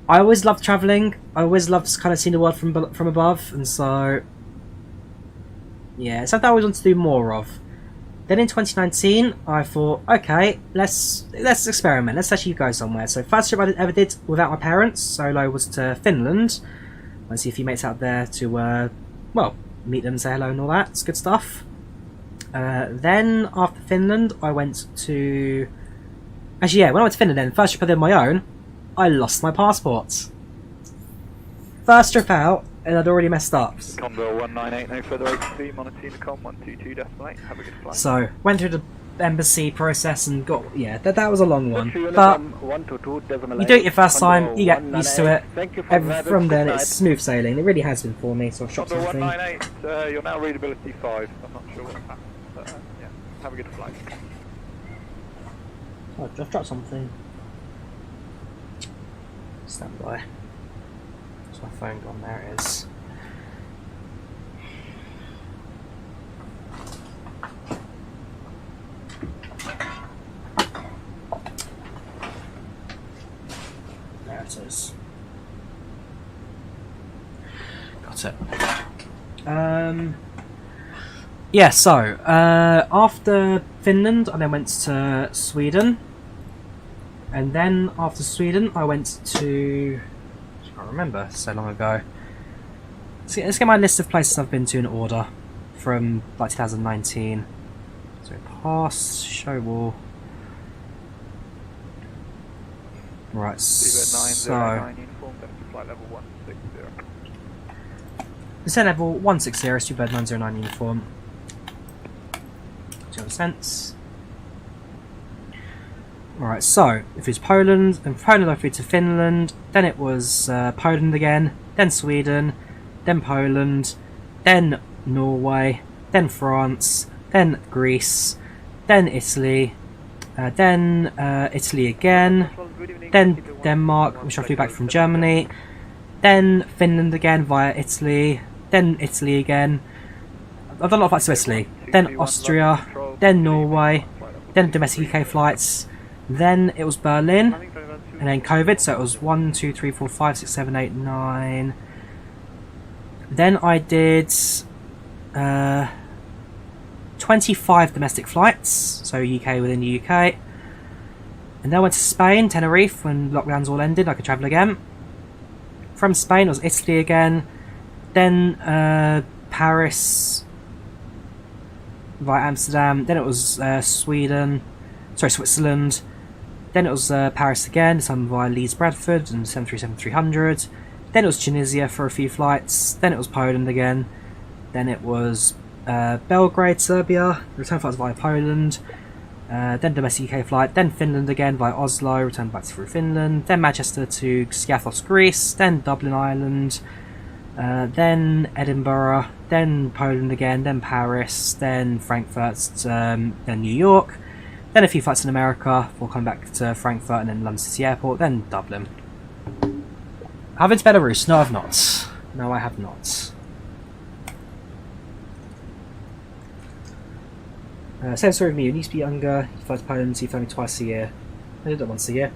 I always loved travelling. I always loved kind of seeing the world from above, and so yeah, it's something I always wanted to do more of. Then in 2019, I thought, okay, let's experiment. Let's actually go somewhere. So first trip I ever did without my parents solo was to Finland. I see a few mates out there to well, meet them, say hello, and all that. It's good stuff. Then after Finland, I went to actually yeah, when I went to Finland, then first trip I did on my own, I lost my passport. First trip out, and I'd already messed up. Condor 198, no further OTC, Monotinacom 122.8, have a good flight. So, went through the embassy process and got, yeah, that was a long one. But you do it your first time, you get used to it. From then, it's smooth sailing. It really has been for me, so I've shot something. 198, you're now readability 5. I'm not sure what happened, but yeah, have a good flight. Oh, I've dropped something. Stand by. Where's my phone gone? There it is. There it is. Got it. Yeah, so after Finland I then went to Sweden. And then after Sweden, I went to, I can't remember, so long ago. Let's get my list of places I've been to in order from like 2019. So pass, show wall. Right, so descent level 160, Stewbird 909 uniform. 200 cents. Alright, so if it's Poland, then Poland I flew to Finland, then it was Poland again, then Sweden, then Poland, then Norway, then France, then Greece, then Italy, then Italy again, then Denmark, which I flew back from Germany, then Finland again via Italy, then Italy again. I've done a lot of flights to Italy, then Austria, then Norway, then domestic UK flights. Then it was Berlin, and then COVID, so it was 1, 2, 3, 4, 5, 6, 7, 8, 9. Then I did 25 domestic flights, so UK within the UK. And then I went to Spain, Tenerife, when lockdowns all ended, I could travel again. From Spain it was Italy again, then Paris via Amsterdam, then it was Switzerland. Then it was Paris again, some via Leeds Bradford and 737-300. Then it was Tunisia for a few flights. Then it was Poland again. Then it was Belgrade, Serbia, return flights via Poland. Then domestic UK flight. Then Finland again via Oslo, return back through Finland. Then Manchester to Skiathos, Greece. Then Dublin, Ireland. Then Edinburgh. Then Poland again. Then Paris. Then Frankfurt. Then New York. Then a few flights in America before coming back to Frankfurt and then London City Airport, then Dublin. Have been to Belarus? No, I've not. No, I have not. Same story with me. You need to be younger. You fly to Poland, so you fly me twice a year. I did it once a year.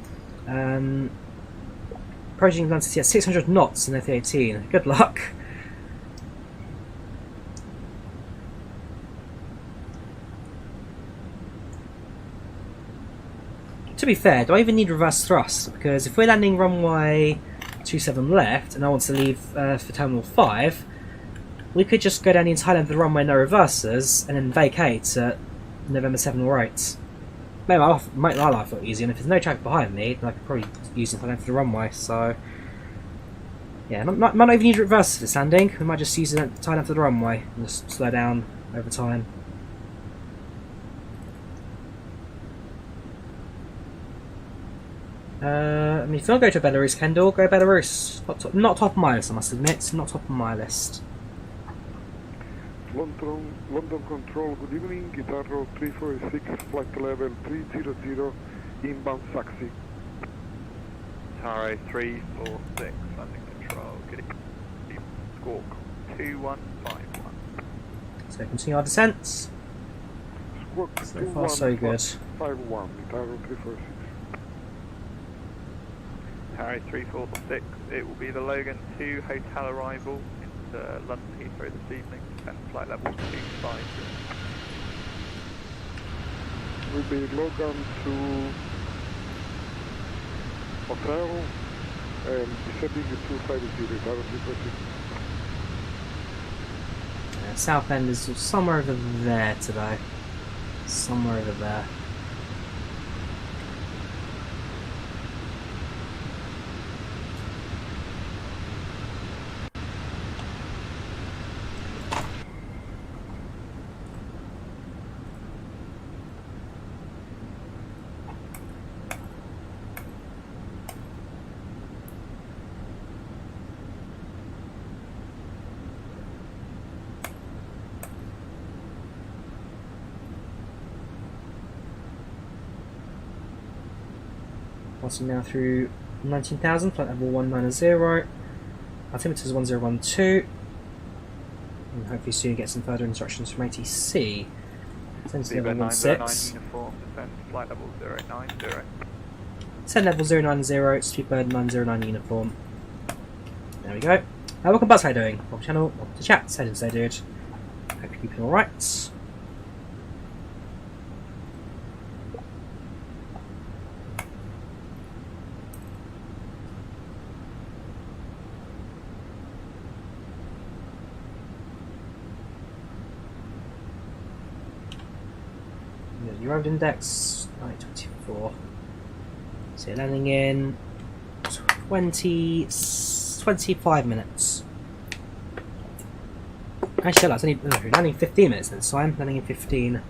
Approaching London City at 600 knots in F-18. Good luck. To be fair, do I even need reverse thrust? Because if we're landing runway 27 left and I want to leave for Terminal 5, we could just go down the entire length of the runway, no reverses, and then vacate at November 7 or 8. Make my life a lot easier, and if there's no traffic behind me, then I could probably use the entire length of the runway, so... Yeah, might not even need reverses for this landing, we might just use the entire length of the runway and just slow down over time. I mean, if you want to go to Belarus, Kendall, go Belarus. Not top of my list, I must admit. Not top of my list. London Control, good evening. Guitarro 346, flight level 300, inbound taxi. Guitarro 346, London Control, good evening. Squawk 2151. So continue our descent. Squawk So far, so good. 51, Guitarro 346. Guitarro 346, it will be the Logan 2 hotel arrival into London Heathrow this evening, and flight level 25. Will be Logan to hotel and descending to 250, Guitarro 346. Southend is somewhere over there today. Somewhere over there. Passing now through 19,000, flight level 190. Altimeter is 1012. And hopefully soon get some further instructions from ATC. Send to level 16. Uniform, descend flight level 090. Send level 090, Speedbird 909 uniform. There we go. Welcome Buzz, how you doing? Welcome to the channel, welcome to chat, say dude. Hope you're keeping alright. Your road index 924. So you're landing in 25 minutes. Actually, that's only no, you're landing 15 minutes then, so I'm landing in 15.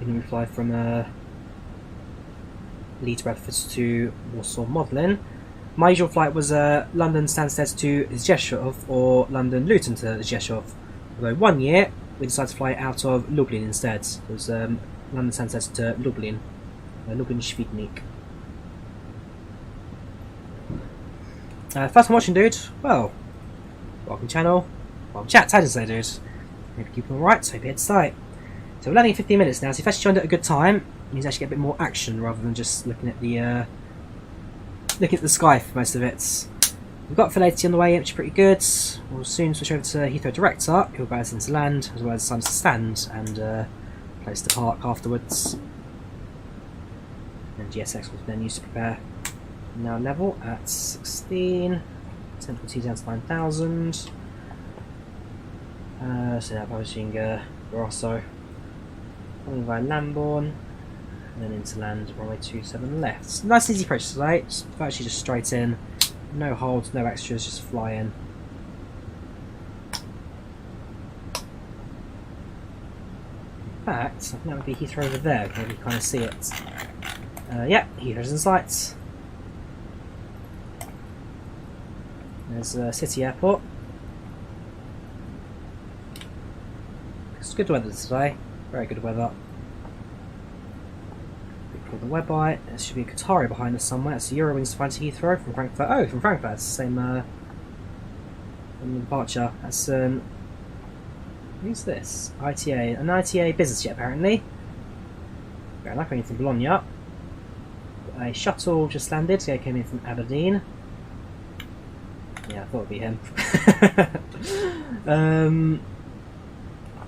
We fly from Leeds Bradford to Warsaw Modlin. My usual flight was London Stansted to Rzeszów or London Luton to Rzeszów. Although one year we decided to fly out of Lublin instead. It was London Stansted to Lublin. Lublin Świdnik. First time watching, dude. Well, welcome channel. Welcome chat. How do you say, dude? Hope you keep alright. Hope you head sight. So we're landing in 15 minutes now. So if you actually joined at a good time, it means actually get a bit more action rather than just looking at the sky for most of it. We've got Fidelity on the way, which is pretty good. We'll soon switch over to Heathrow Director, who'll guide us into land, as well as times to stand and place to park afterwards. And GSX will then use to prepare now level at 16. Temple T down to 9,000. So now approaching Rosso. Coming via Lambourne. And then into land, runway 27 left. Nice easy approach today, virtually just straight in. No holds, no extras, just fly in. In fact, I think that would be Heathrow over there, can you kind of see it? Yeah, Heathrow's in sight. There's City Airport. It's good weather today, very good weather. The webby, there should be a Qatari behind us somewhere. It's Eurowings to Heathrow from Frankfurt. Oh, from Frankfurt, it's the same departure. That's who's this? ITA, an ITA business jet apparently. Very enough, coming from Bologna. A shuttle just landed. So it came in from Aberdeen. Yeah, I thought it'd be him.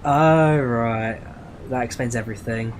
Oh right, that explains everything.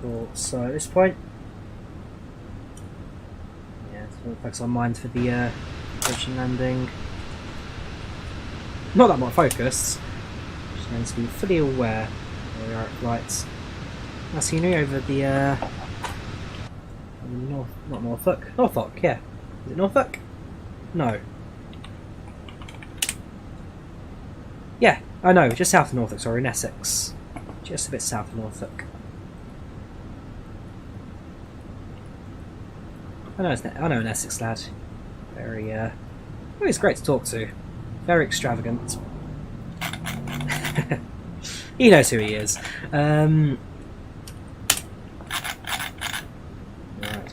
Cool, so at this point, yeah, so focus on mind for the approach and landing. Not that much focused, just going to be fully aware where we are at flights. Now, so you know over the Norfolk, yeah. Is it Norfolk? No. Yeah, I know, just south of Norfolk, sorry, in Essex. Just a bit south of Norfolk. I know an Essex lad. Very, he's great to talk to. Very extravagant. He knows who he is. Right,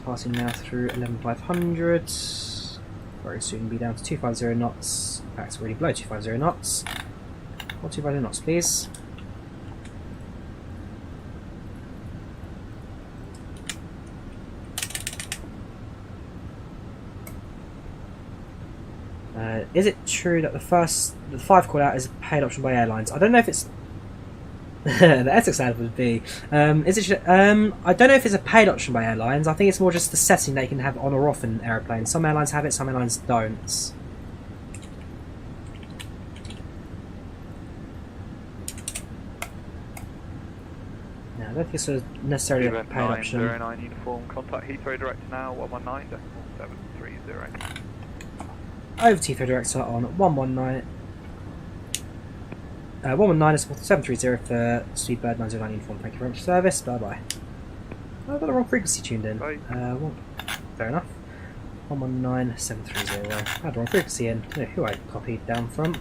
passing now through 11,500. Very soon be down to 250 knots. In fact, it's already below 250 knots. Or 250 knots, please. Is it true that the 5 call out is a paid option by airlines? I don't know if it's the Essex ad would be. Is it? I don't know if it's a paid option by airlines. I think it's more just the setting they can have on or off in aeroplanes. Some airlines have it, some airlines don't. No, I don't think it's necessarily a paid option. 09 uniform, contact Heathrow Director now, 119.730. Over to Heathrow Director on 119. 119 is 730 for Speedbird 909 uniform. Thank you very much for service. Bye bye. I've got the wrong frequency tuned in. Fair enough. 119 730. I had the wrong frequency in. I don't know who I copied down from.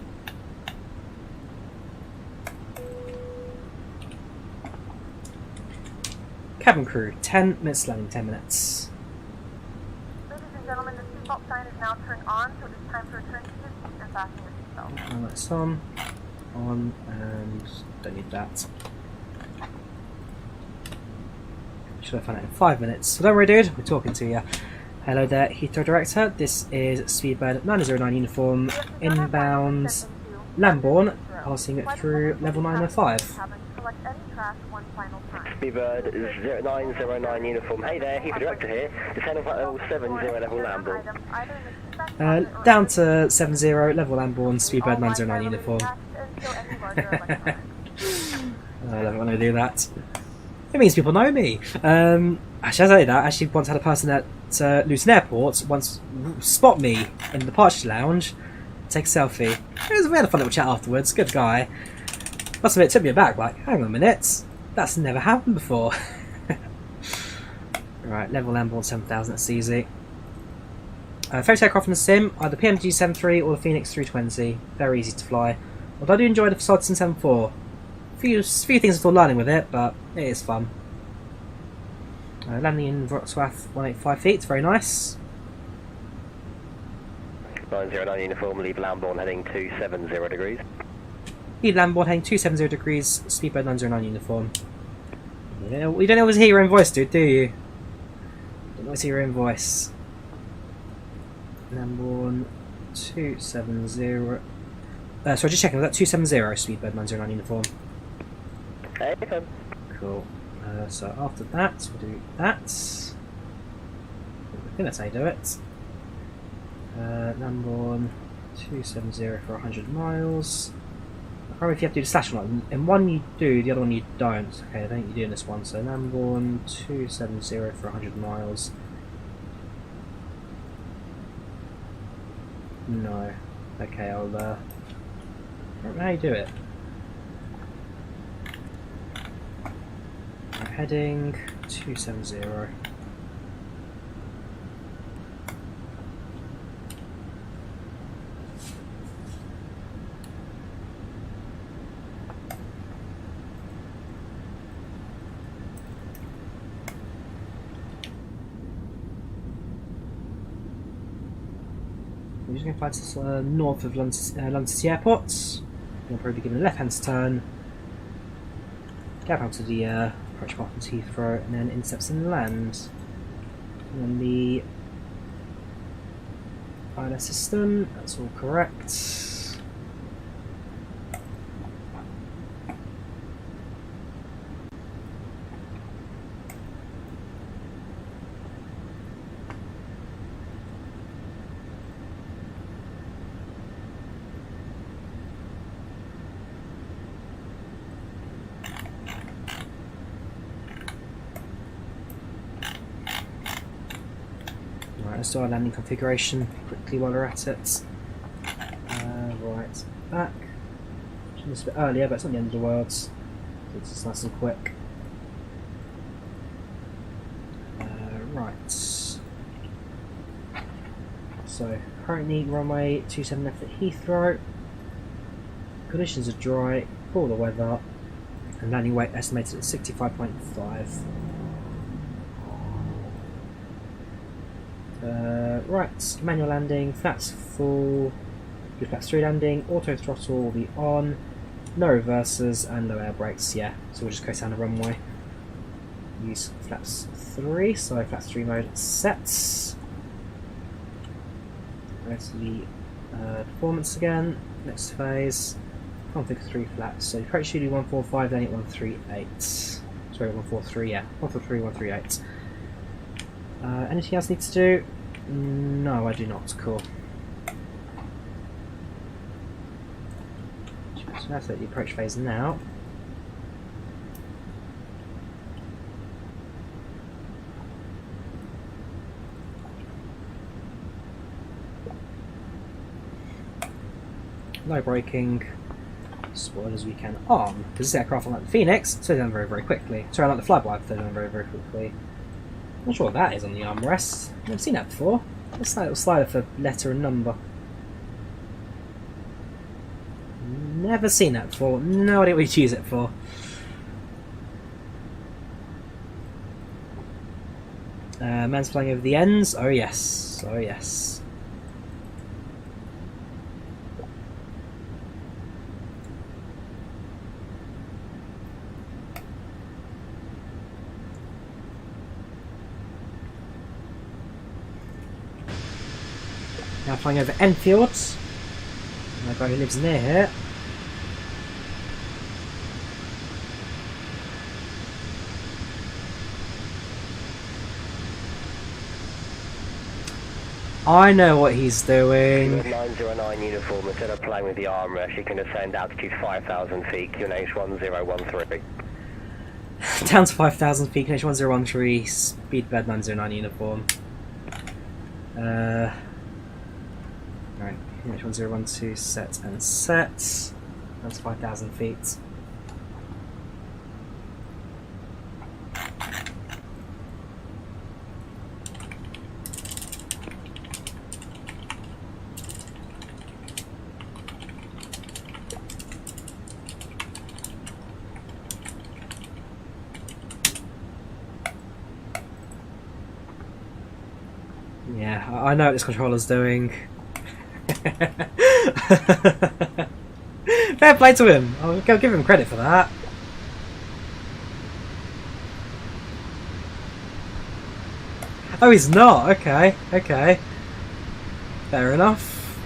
Cabin crew, 10 minutes landing, 10 minutes. Ladies and gentlemen, the seatbelt sign is now turned on, so it is time to return to your seat and fasten your seatbelt. And that's on, and don't need that. Should have found it in 5 minutes. So don't worry, dude, we're talking to you. Hello there, Heathrow Director. This is Speedbird 909 uniform, inbound Lambourne, passing through level 905. Speedbird 909 uniform. Hey there, Heathrow Director here. Descend on level 70 level Lambourne. Down to 70 level Lambourne, Speedbird 909 uniform. I love it when I do that. It means people know me. Actually, I say that, I actually once had a person at Luton Airport once spot me in the departure lounge, take a selfie. We had a fun little chat afterwards, good guy. Must admit, it took me aback, like, hang on a minute, that's never happened before. Right, level Lambourne 7000, that's easy. Favourite aircraft in the sim, either PMG 73 or the Fenix 320, very easy to fly. Although I do enjoy the Facade 74. Few things I'm still learning with it, but it is fun. Landing in Wrocław, 185 feet, very nice. 909 uniform, leave Lambourne heading 270 degrees. Leave Lambourne heading 270 degrees, Speedbird 909 uniform. You don't always hear your own voice, dude, do you? You don't always hear your own voice. Lambourne 270. Sorry, just checking, was that 270 Speedbird 909 uniform? Okay. Cool. So after that, we'll do that. I think that's how you do it. Lambourne 270 for 100 miles. I can't remember if you have to do the slash or not. In one you do, the other one you don't. Okay, I think you do in this one. So Lambourne 270 for 100 miles. No. Okay, I'll I don't know how you do it. Heading 270. We're just going to fly to north of London City Airport. We'll probably be given a left-hand turn. Get out to the approach path to Heathrow, and then intercepts and land. And then the ILS system, that's all correct. let's do our landing configuration quickly while we're at it. Right, back. It's a bit earlier, but it's not the end of the world. So it's just nice and quick. Right. So, currently runway 27 left at Heathrow. Conditions are dry, poor the weather, and landing weight estimated at 65.5. Right, manual landing, flaps full, good flaps 3 landing, auto throttle will be on, no reversers and no air brakes, yeah, so we'll just go down the runway. Use flaps 3, so flaps 3 mode sets. Go to the performance again, next phase, config 3 flaps, so approach should be 145, then 138. Sorry, 143, yeah, 143, 138. Anything else I need to do? No, I do not. Cool. So that's at the approach phase now. No braking. Spoilers we can on. Because this aircraft, unlike the Fenix, slows down very, very quickly. Sorry, unlike the Flyby, slows down very, very quickly. Not sure what that is on the armrest. I've never seen that before. It's like a little slider for letter and number. Never seen that before. No idea what you'd use it for. Man's flying over the ends. Oh yes. Oh yes. Now flying over Enfield. My guy who lives near here. I know what he's doing. 909 uniform, instead of playing with the armrest, you can ascend altitude 5,000 feet, QNH 1013. Down to 5,000 feet, QNH 1013, Speedbird 909 uniform. Right, QNH 1012, set and set. That's 5,000 feet. Yeah, I know what this controller's doing. Fair play to him. I'll give him credit for that. Oh, he's not. Okay, okay. Fair enough.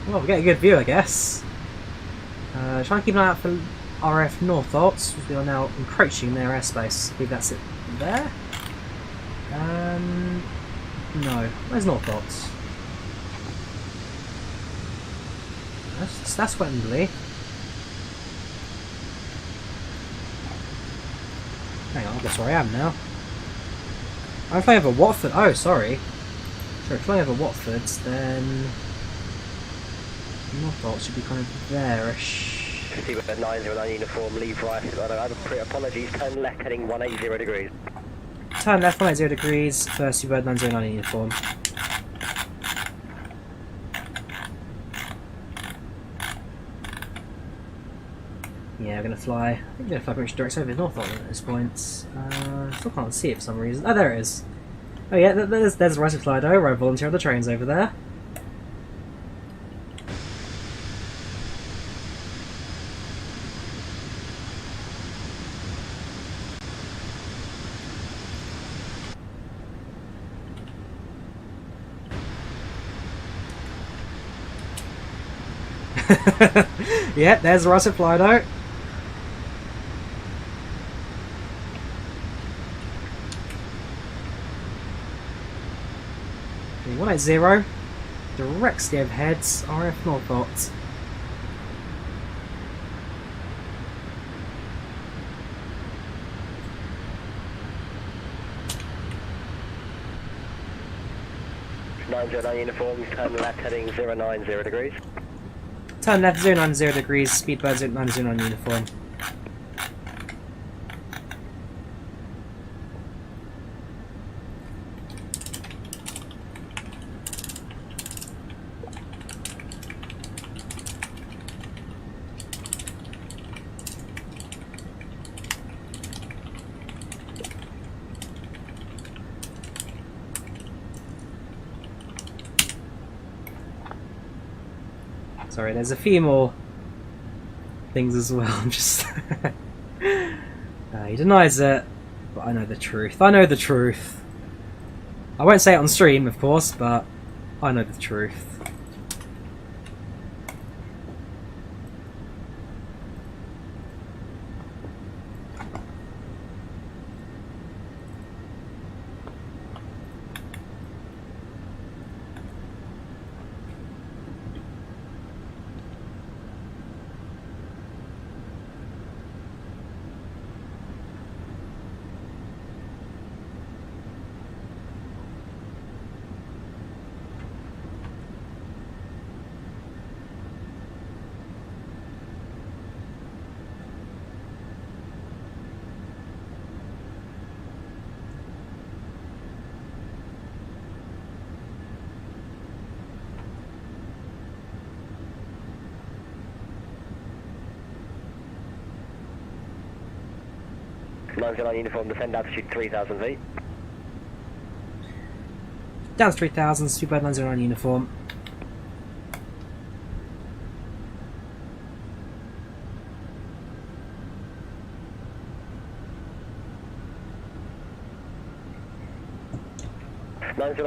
Well, we'll get a good view, I guess. Try and keep an eye out for RF North Alts. We are now encroaching their airspace. I believe that's it there. No. Where's North Alts? That's Wembley. Hang on, I guess where I am now. I'm flying over Watford. Oh, sorry. Sorry, flying over Watford, then North Alts should be kind of there-ish. See with the 909 uniform, leave right. Apologies, turn left heading 180 degrees. Turn left 180 degrees, first Bird 909 uniform. Yeah, we're going to fly. I think we're going to fly pretty direct over North Island at this point. Still can't see it for some reason. Oh, there it is. Oh yeah, there's Ryzen Flydo, where I volunteer on the trains over there. Yeah, there's the Ryzen Flydo. Okay, 180, directly overhead, RF Northbot. 909 uniform, turn left heading 090 degrees. Turn left 090 degrees, Speedbird 909 uniform. Sorry, there's a few more things as well. I'm just he denies it, but I know the truth. I know the truth. I won't say it on stream, of course, but I know the truth. Uniform, descend altitude 3,000 feet. Down to 3,000, Speedbird 909 uniform.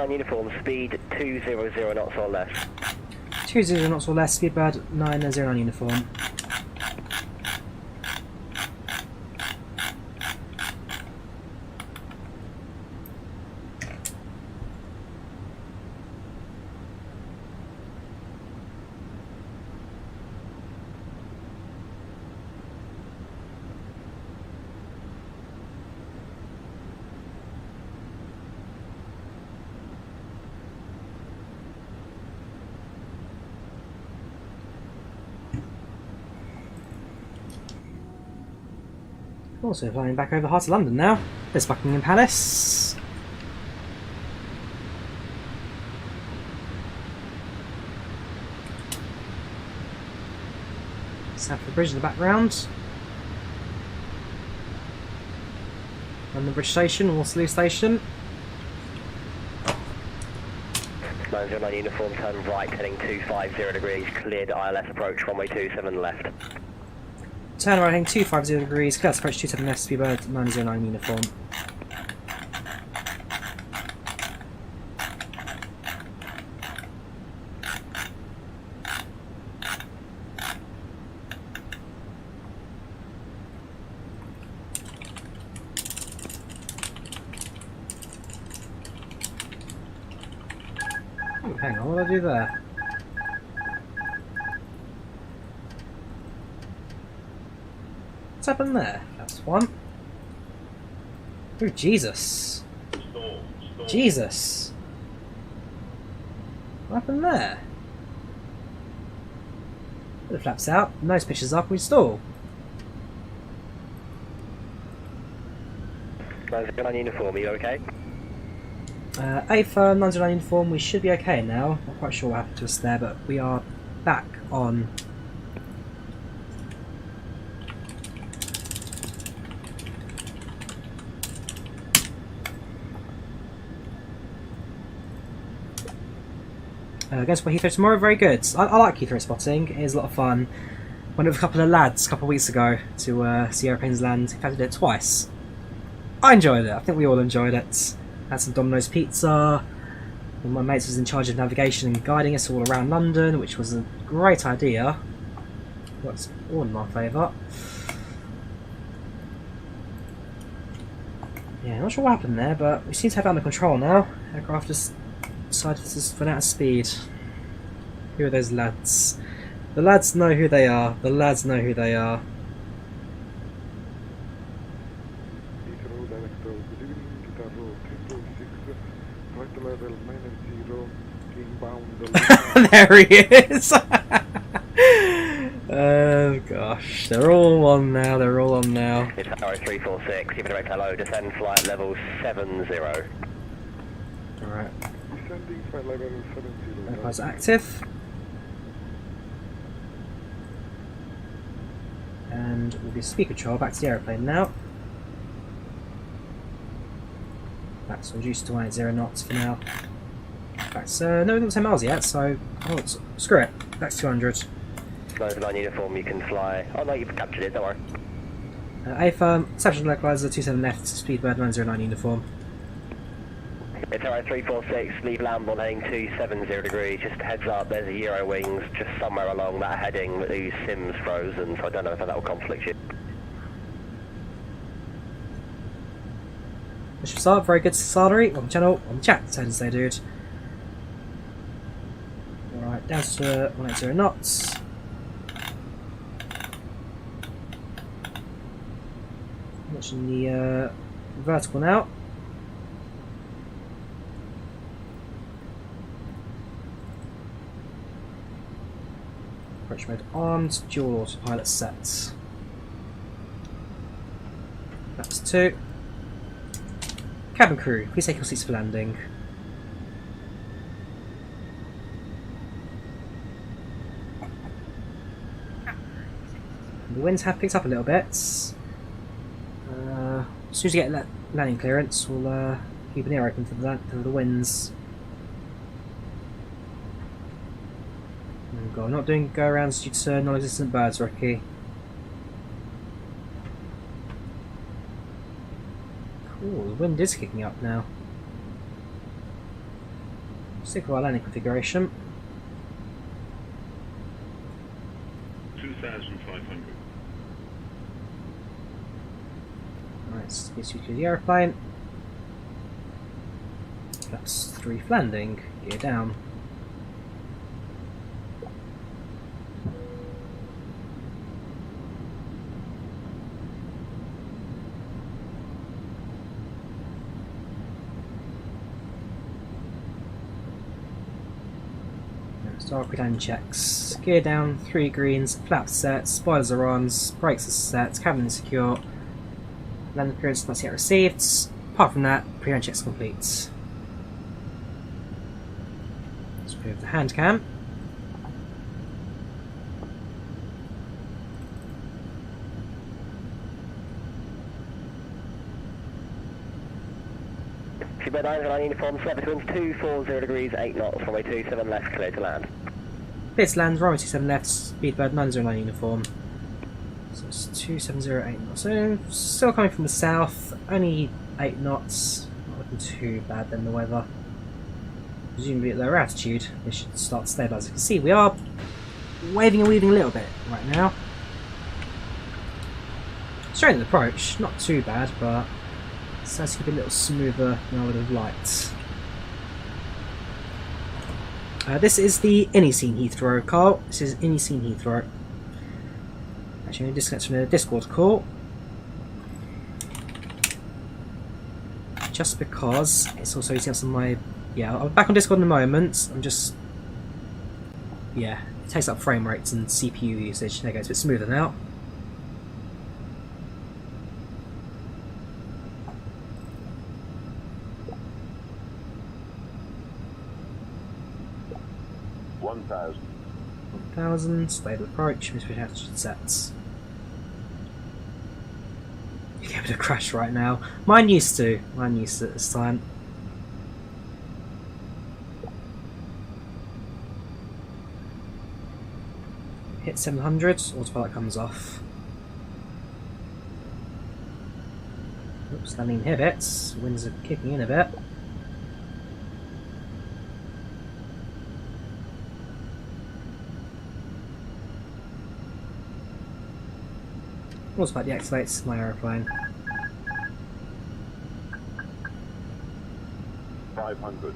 Uniform, speed 200 knots or less. 200 knots or less, Speedbird 909 uniform. Also flying back over the heart of London now. There's Buckingham Palace. Stamford Bridge in the background. London Bridge Station, Waterloo Station. 909 uniform, turn right heading 250 degrees, cleared ILS approach, runway 27 left. Turn right heading 250 degrees, clear approach 27 left, Speedbird 909 uniform. Oh, hang on, what did I do there? What's happened there? That's one. Oh, Jesus. Jesus. What happened there? Put the flaps out, nose pitches up, we stall. 909 uniform, are you okay? A for 909 uniform, we should be okay now. Not quite sure what happened to us there, but we are back on. Going to Heathrow tomorrow, very good. I like Heathrow spotting, it is a lot of fun. Went with a couple of lads a couple of weeks ago to see airplanes land. In fact, I did it twice. I enjoyed it, I think we all enjoyed it. Had some Domino's pizza. One of my mates was in charge of navigation and guiding us all around London, which was a great idea. Works all in my favour. Yeah, not sure what happened there, but we seem to have it under control now. Aircraft just decided to just run out of speed. Who are those lads? The lads know who they are. The lads know who they are. Heathrow, Director, good evening, Guitar Road 346, right level -0, There he is! Oh gosh, they're all on now, they're all on now. It's Arrow 346, give it a direct hello, descend flight level 70. Alright. Descending flight level 70. Airplane's active. And we'll be speed control back to the aeroplane now. That's reduced to 180 knots for now. That's no, we haven't 10 miles yet, so screw it. That's 200. Slow line uniform, you can fly. Oh no, you've captured it, don't worry. A firm, Exception localizer, 27 left, Speedbird 909 uniform. It's Arrow 346, leave Lamborn heading 270 degrees. Just heads up, there's a Euro wings just somewhere along that heading, but the sim's frozen, so I don't know if that will conflict you. Mission start, very good salary, on the channel, on the chat, turns there, dude. Alright, down to 180 knots. Watching the vertical now. Approach mode armed, dual autopilot set. That's 2. Cabin crew, please take your seats for landing. The winds have picked up a little bit. As soon as you get landing clearance, we'll keep an ear open for the winds. Oh god, not doing go-arounds due to non-existent birds, Ricky. Cool, the wind is kicking up now. Stick with our landing configuration. 2,500. Nice, gets you to the aeroplane. That's 3 for landing, gear down. Start quick landing checks. Gear down, 3 greens, flaps set, spoilers are on, brakes are set, cabin is secure. Landing clearance not yet received. Apart from that, pre-land checks complete. Let's move the hand cam. Speedbird 909 uniform, service winds 240 degrees, 8 knots, runway 27 left, clear to land. Clear to land, runway 27 left, Speedbird 909 uniform. So it's 2708 knots. So still coming from the south, only 8 knots. Not looking too bad then, the weather. Presumably at lower altitude, they should start to stabilise. You can see we are waving and weaving a little bit right now. Straight in the approach, not too bad, but it starts to be a little smoother than I would have liked. This is the iniScene Heathrow, Carl. This is iniScene Heathrow. Actually, I'm going to disconnect from the Discord call. Just because it's also eating up some of my... Yeah, I'll be back on Discord in a moment. I'm just... Yeah, it takes up frame rates and CPU usage. There it goes, a bit smoother now. $1,000. 1,000, stable approach, misfit attitude sets. You give it a crash right now. Mine used to at this time. Hit 700, autopilot comes off. Oops, landing inhibits, winds are kicking in a bit. Autopilot deactivates my aeroplane. 500.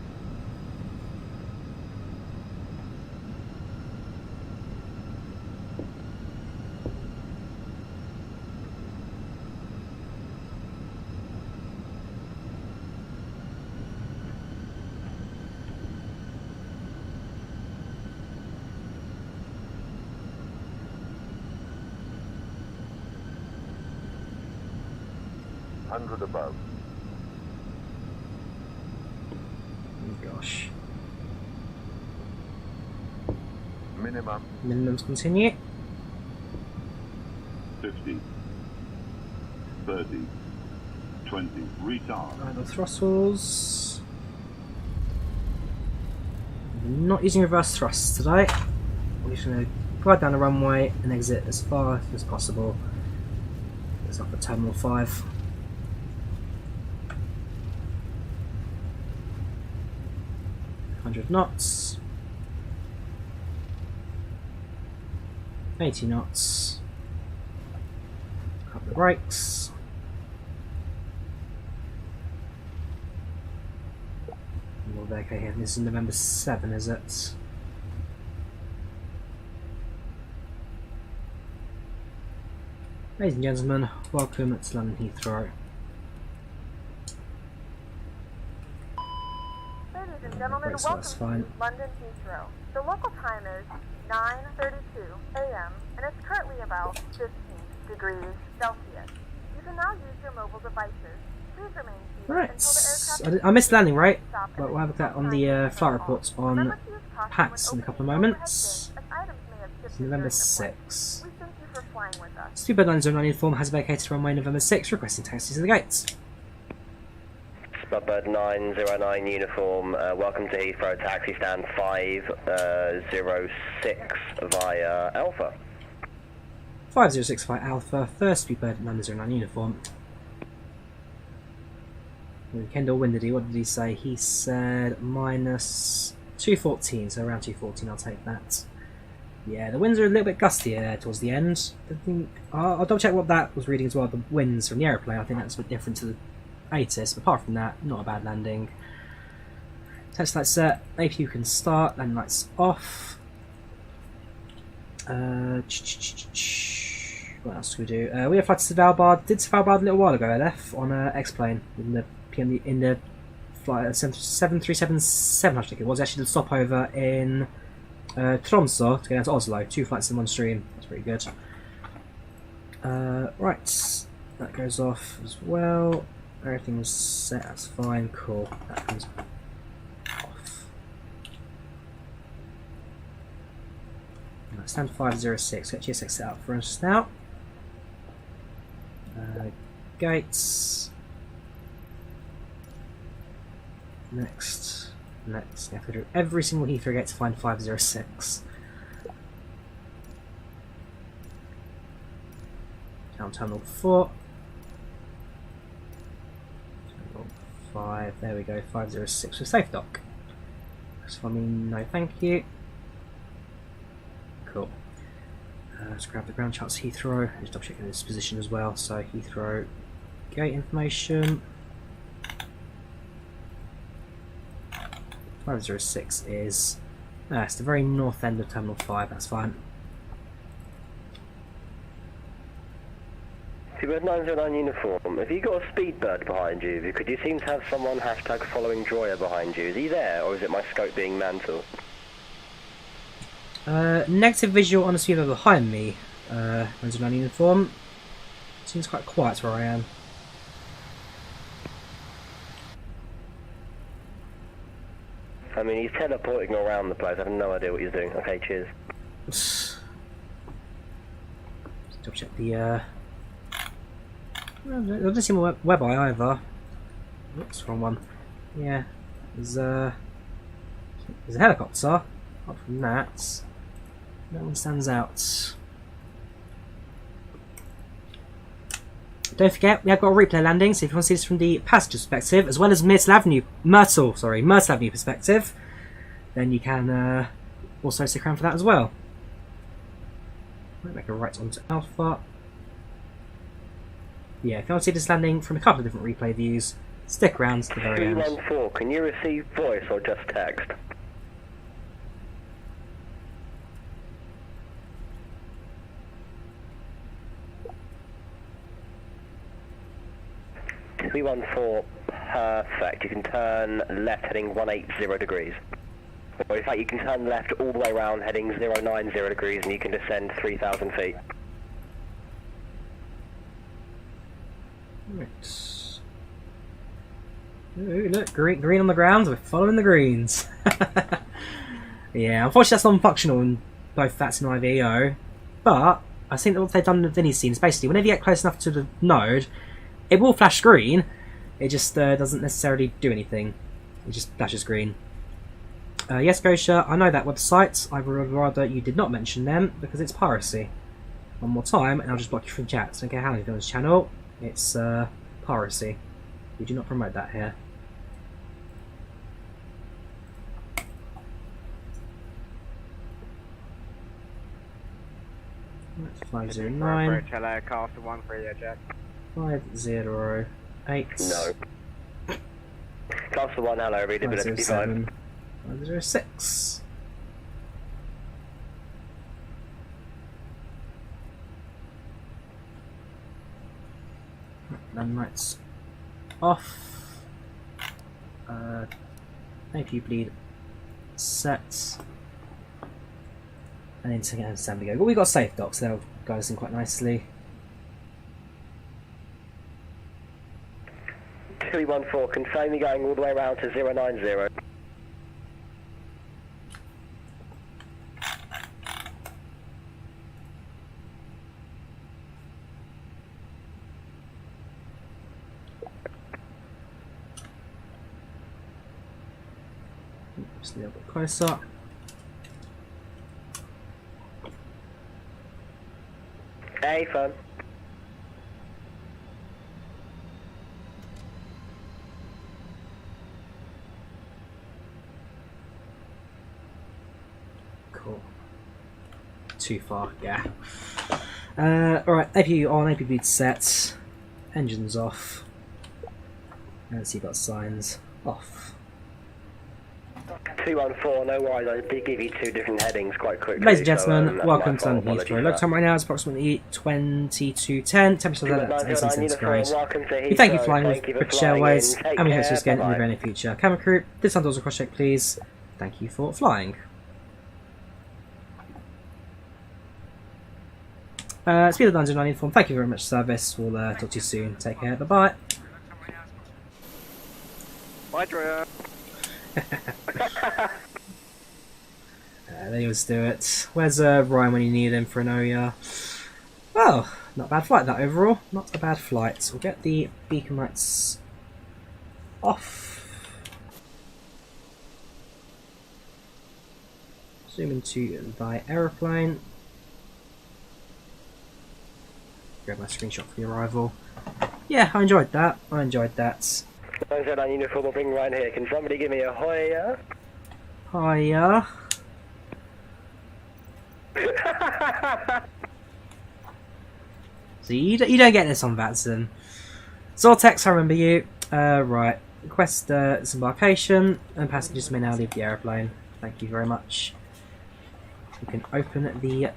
500 above. Oh gosh. Minimum. Minimums continue. 50. 30. 20. Retard. Idle throttles. We're not using reverse thrusts today. We're just going to glide down the runway and exit as far as possible. It's up at Terminal 5. Knots, 80 knots, a couple of brakes, okay, here. This is November 7, is it? Ladies and gentlemen, welcome to London Heathrow. Ladies and gentlemen, Right, so welcome that's to fine. London Heathrow. The local time is 9:32 a.m. and it's currently about 15 degrees Celsius. You can now use your mobile devices. Please remain seated Right, until the aircraft I missed landing, right? stop But and we'll have that on the flight reports on Remember to use caution PATS when in a couple of opening moments. overhead bins, as items may have It's shifted November during the flight. 6. We thank you for flying with us. Speedbird 909 uniform has vacated runway November 6, requesting taxis to the gates. Speedbird 909 uniform, welcome to Heathrow, taxi stand 506 via Alpha. 506 by Alpha, first Speedbird 909 uniform. Kendall Windy, what did he say? He said minus 214, so around 214, I'll take that. Yeah, the winds are a little bit gustier towards the end. I'll double check what that was reading as well, the winds from the aeroplane. I think that's a bit different to the ATIS, but apart from that, not a bad landing. Test lights set, maybe you can start, landing lights off. What else do we do? We have flight to Svalbard. Did Svalbard a little while ago, LF, on X-Plane in the flight 737-7, I think it was. Actually, the stopover in Tromsø to get down to Oslo. 2 flights in one stream. That's pretty good. Right, that goes off as well. Everything's set. That's fine. Cool. That comes off. Stand 506. Get GSX set up for us now. Gates. Next. You have to do every single Heathrow gate to find 506. Down Terminal 4. Terminal 5. There we go. 506 with safe dock. So I mean, no thank you. Cool. Let's grab the ground charts Heathrow. Just double checking this position as well. So Heathrow gate information. 506 is it's the very north end of Terminal 5. That's fine. Speedbird 909 uniform, have you got a Speedbird behind you? Because you seem to have someone hashtag following Drawyah behind you. Is he there, or is it my scope being mantle? Negative visual on the Speedbird behind me. 909 uniform. Seems quite quiet where I am. I mean, he's teleporting around the place. I have no idea what he's doing. Okay, cheers. Double check the. I don't see my web eye either. Oops, wrong one. Yeah, there's a helicopter. Apart from that, no one stands out. Don't forget, we have got a replay landing, so if you want to see this from the passenger perspective, as well as Myrtle Avenue perspective, then you can also stick around for that as well. Might make a right onto Alpha. Yeah, if you want to see this landing from a couple of different replay views, stick around to the very end. 314, can you receive voice or just text? Perfect. You can turn left heading 180 degrees. Or in fact, you can turn left all the way around heading 090 degrees and you can descend 3,000 feet. Right. Ooh, look, green on the ground. We're following the greens. Yeah, unfortunately that's non-functional in both VATS and IVAO. But I think that what they've done with iniScene is basically whenever you get close enough to the node, it will flash green. It just doesn't necessarily do anything. It just flashes green. Yes, Gosha, I know that website. I would rather you did not mention them because it's piracy. One more time, and I'll just block you from chat. So I don't care how you do on this channel. It's piracy. We do not promote that here. That's 509. Hello, call to 1 for you, Jack. 508. No. Class 1, hello, readability 5. 506. Then lights off. AP bleed set. And then to get assembly go. Well, we got safe docks, they'll guide us in quite nicely. 214, confirm you're going all the way around to 090. Just a little bit closer. Hey, fun. Cool. Too far, yeah. Alright, AP on, AP bleed set. Engines off. And so you've got signs off. 214, no worries, I did give you 2 different headings quite quickly. Ladies and gentlemen, so, welcome to London Heathrow. Local time right now is approximately 22:10. Temperature at 18 centigrade. We thank you for flying with British Airways, and we hope to see you again in the very near future. Camera crew, this time doors across check, please. Thank you for flying. Speed of 909 inform. Thank you very much, service. We'll talk to you soon. Take care. Bye bye. Bye, Drawyah. They always do it. Where's Ryan when you need him for an OER? Well, not a bad flight that overall. Not a bad flight. We'll get the beacon lights off. Zoom into the aeroplane. Grab my screenshot for the arrival. Yeah, I enjoyed that. I enjoyed that. On uniform, will bring Ryan here. Can somebody give me a hoya? Hiya. So you don't get this on Vatson. Zortex, I remember you. Right. Request disembarkation, and passengers may now leave the aeroplane. Thank you very much. We can open the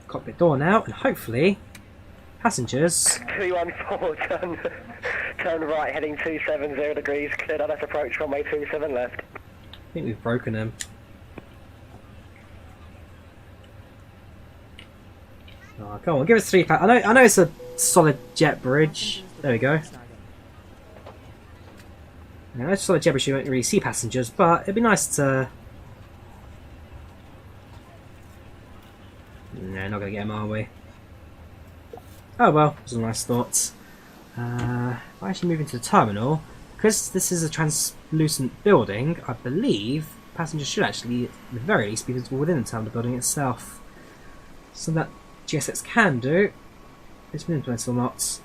cockpit door now, and hopefully passengers. 214, turn right, heading 270 degrees, cleared on us approach runway 27 left. I think we've broken him. Oh, come on, give us 3 I know it's a solid jet bridge. There we go. I know it's a solid jet bridge, you won't really see passengers, but it'd be nice to... No, not gonna get him, are we? Oh well, it was a nice thought. I actually move into the terminal. Because this is a translucent building, I believe passengers should actually, at the very least, be visible within the terminal building itself. So that GSX can do. It's been implemented or not.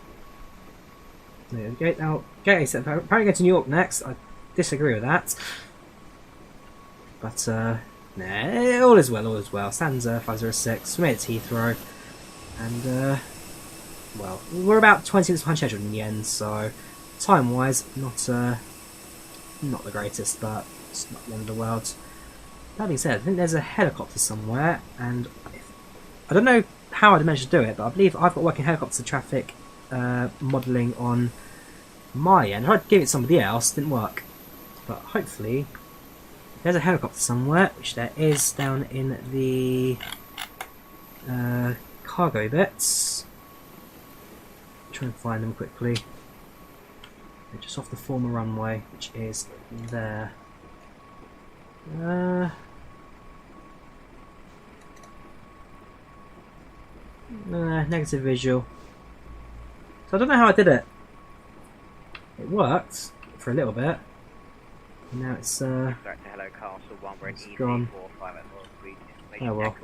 There we go. Now, Gate A7, apparently going to New York next. I disagree with that. But, nah, all is well, all is well. Stands 506, we made it to Heathrow. And, well, we're about 20 minutes behind schedule in the end, so time-wise, not the greatest, but it's not the end of the world. That being said, I think there's a helicopter somewhere, and I don't know how I'd managed to do it, but I believe I've got working helicopter traffic modelling on my end. I tried to give it to somebody else, didn't work. But hopefully, there's a helicopter somewhere, which there is down in the cargo bits. Try and find them quickly. just off the former runway, which is there. Negative visual. So I don't know how I did it. It worked for a little bit. Now it's Hello Castle 1, we're in gone. Oh well.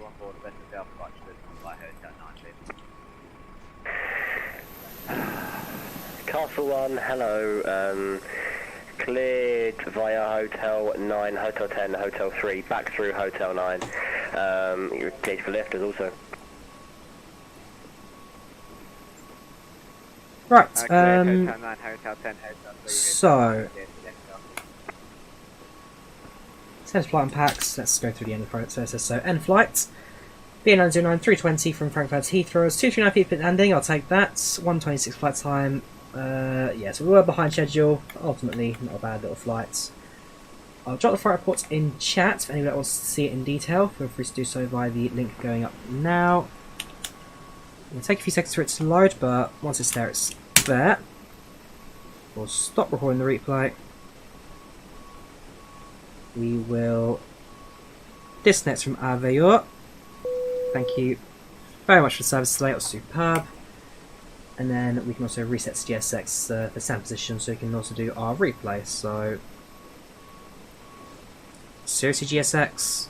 Castle 1, hello. Cleared via Hotel 9, Hotel 10, Hotel 3, back through Hotel 9. You're gauge for lifters also. Right, Hotel 9, Hotel 10, Hotel 3. So Send flight unpacks. Let's go through the end of the process. So end flight. B909 320 from Frankfurt Heathrow. 239 feet landing. I'll take that. 126 flight time. Yeah, so we were behind schedule. But ultimately, not a bad little flight. I'll drop the flight reports in chat. If anyone that wants to see it in detail, feel free to do so via the link going up now. It'll take a few seconds for it to load, but once it's there. We'll stop recording the replay. We will disconnect from IVAO. Thank you very much for the service today, it was superb. And then we can also reset to GSX the sound position so we can also do our replay. So, seriously GSX?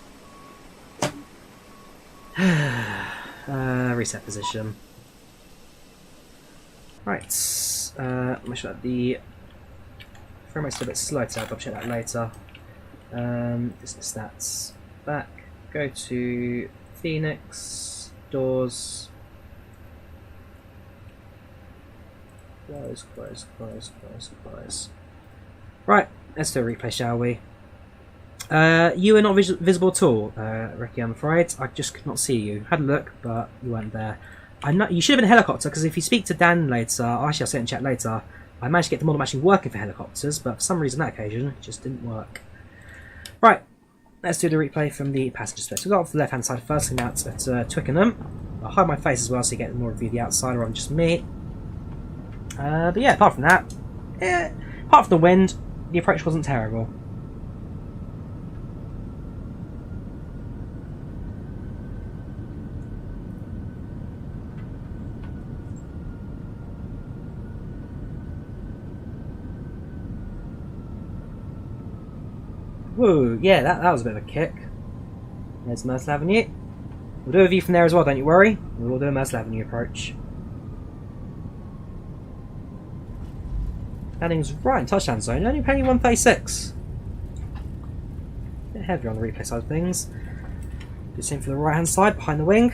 Reset position. Right, make sure that the frame rate's a bit slow today, I'll double check that later. Business stats, back, go to Phoenix, doors, close. Right, let's do a replay, shall we? You were not visible at all, Ricky, I'm afraid. I just could not see you. Had a look, but you weren't there. You should have been a helicopter, because if you speak to Dan later, actually I'll say it in chat later, I managed to get the model matching working for helicopters, but for some reason that occasion it just didn't work. Right, let's do the replay from the passenger space. We'll go off the left hand side first, looking out at Twickenham. I'll hide my face as well so you get more of a view of the outside rather than just me. But yeah, apart from that, apart from the wind, the approach wasn't terrible. Whoa, yeah, that was a bit of a kick. There's Mersal Avenue. We'll do a view from there as well, don't you worry. We'll do a Mersal Avenue approach. Landing's right in touchdown zone, only paying 136. A bit heavier on the replay side of things. Do the same for the right hand side, behind the wing.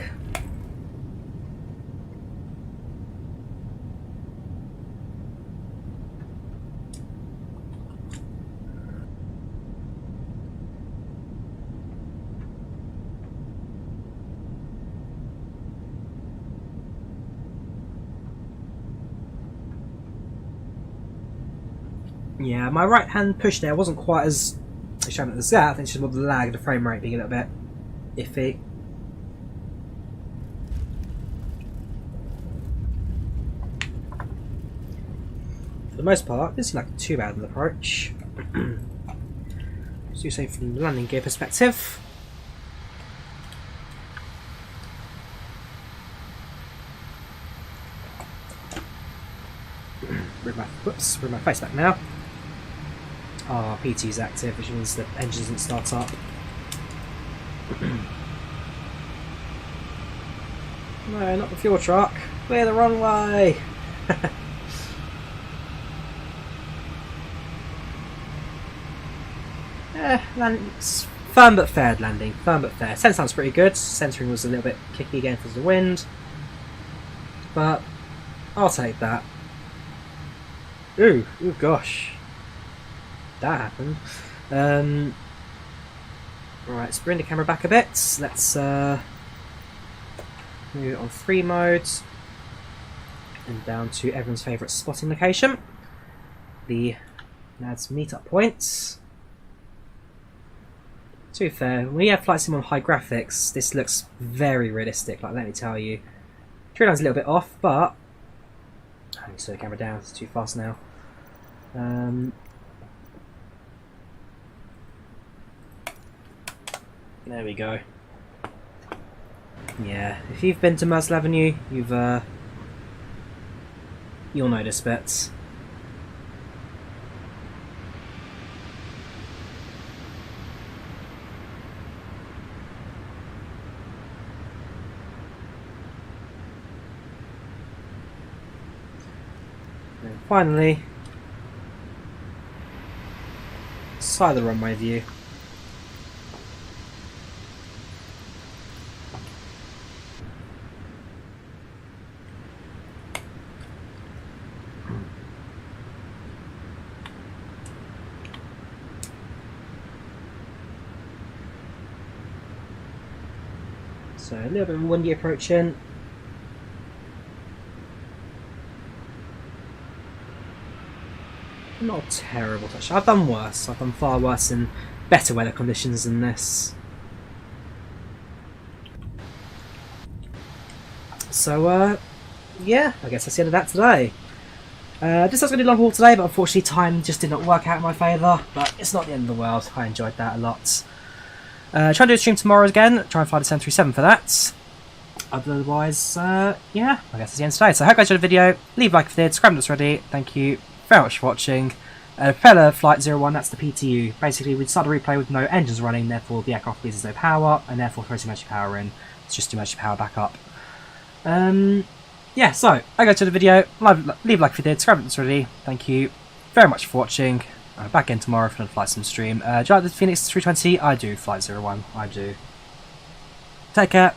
Yeah, my right hand push there wasn't quite as shown at the ZAT. I think it's just more the lag, the frame rate being a little bit iffy. For the most part, this is like too bad an approach. Let's do so from the landing gear perspective. Bring my face back now. PT is active, which means the engine doesn't start up. No, not the fuel truck. Clear the runway! Firm but fair landing. Firm but fair. Sense sounds pretty good. Centering was a little bit kicky again because of the wind. But I'll take that. Ooh gosh. That happened. Right, let's bring the camera back a bit. Let's move it on 3 modes and down to everyone's favourite spotting location, the lads' meetup points. To be fair, when you have Flight Sim on high graphics, this looks very realistic. Like, let me tell you, tree line's a little bit off, but I need to slow the camera down. It's too fast now. There we go. Yeah, if you've been to Mersal Avenue, you'll know this bit. And finally, side of the runway view. So a little bit of a windy approach in. Not a terrible touch. I've done worse. I've done far worse in better weather conditions than this. So yeah, I guess that's the end of that today. This was going to be a long haul today, but unfortunately time just did not work out in my favour. But it's not the end of the world. I enjoyed that a lot. Try and do a stream tomorrow again. Try and fly the 737 for that. Otherwise, yeah, I guess that's the end of today. So I hope you guys enjoyed the video. Leave a like if you did. Subscribe if it's ready. Thank you very much for watching. Propeller Flight 01, that's the PTU. Basically, we start a replay with no engines running, therefore the aircraft loses no power, and therefore throws too much power in. It's just too much power back up. Yeah, so I go to the video. Leave a like if you did. Subscribe if it's ready. Thank you very much for watching. Back in tomorrow for another Flight Sim stream. Do you like the Fenix 320? I do. Flight 01, I do. Take care.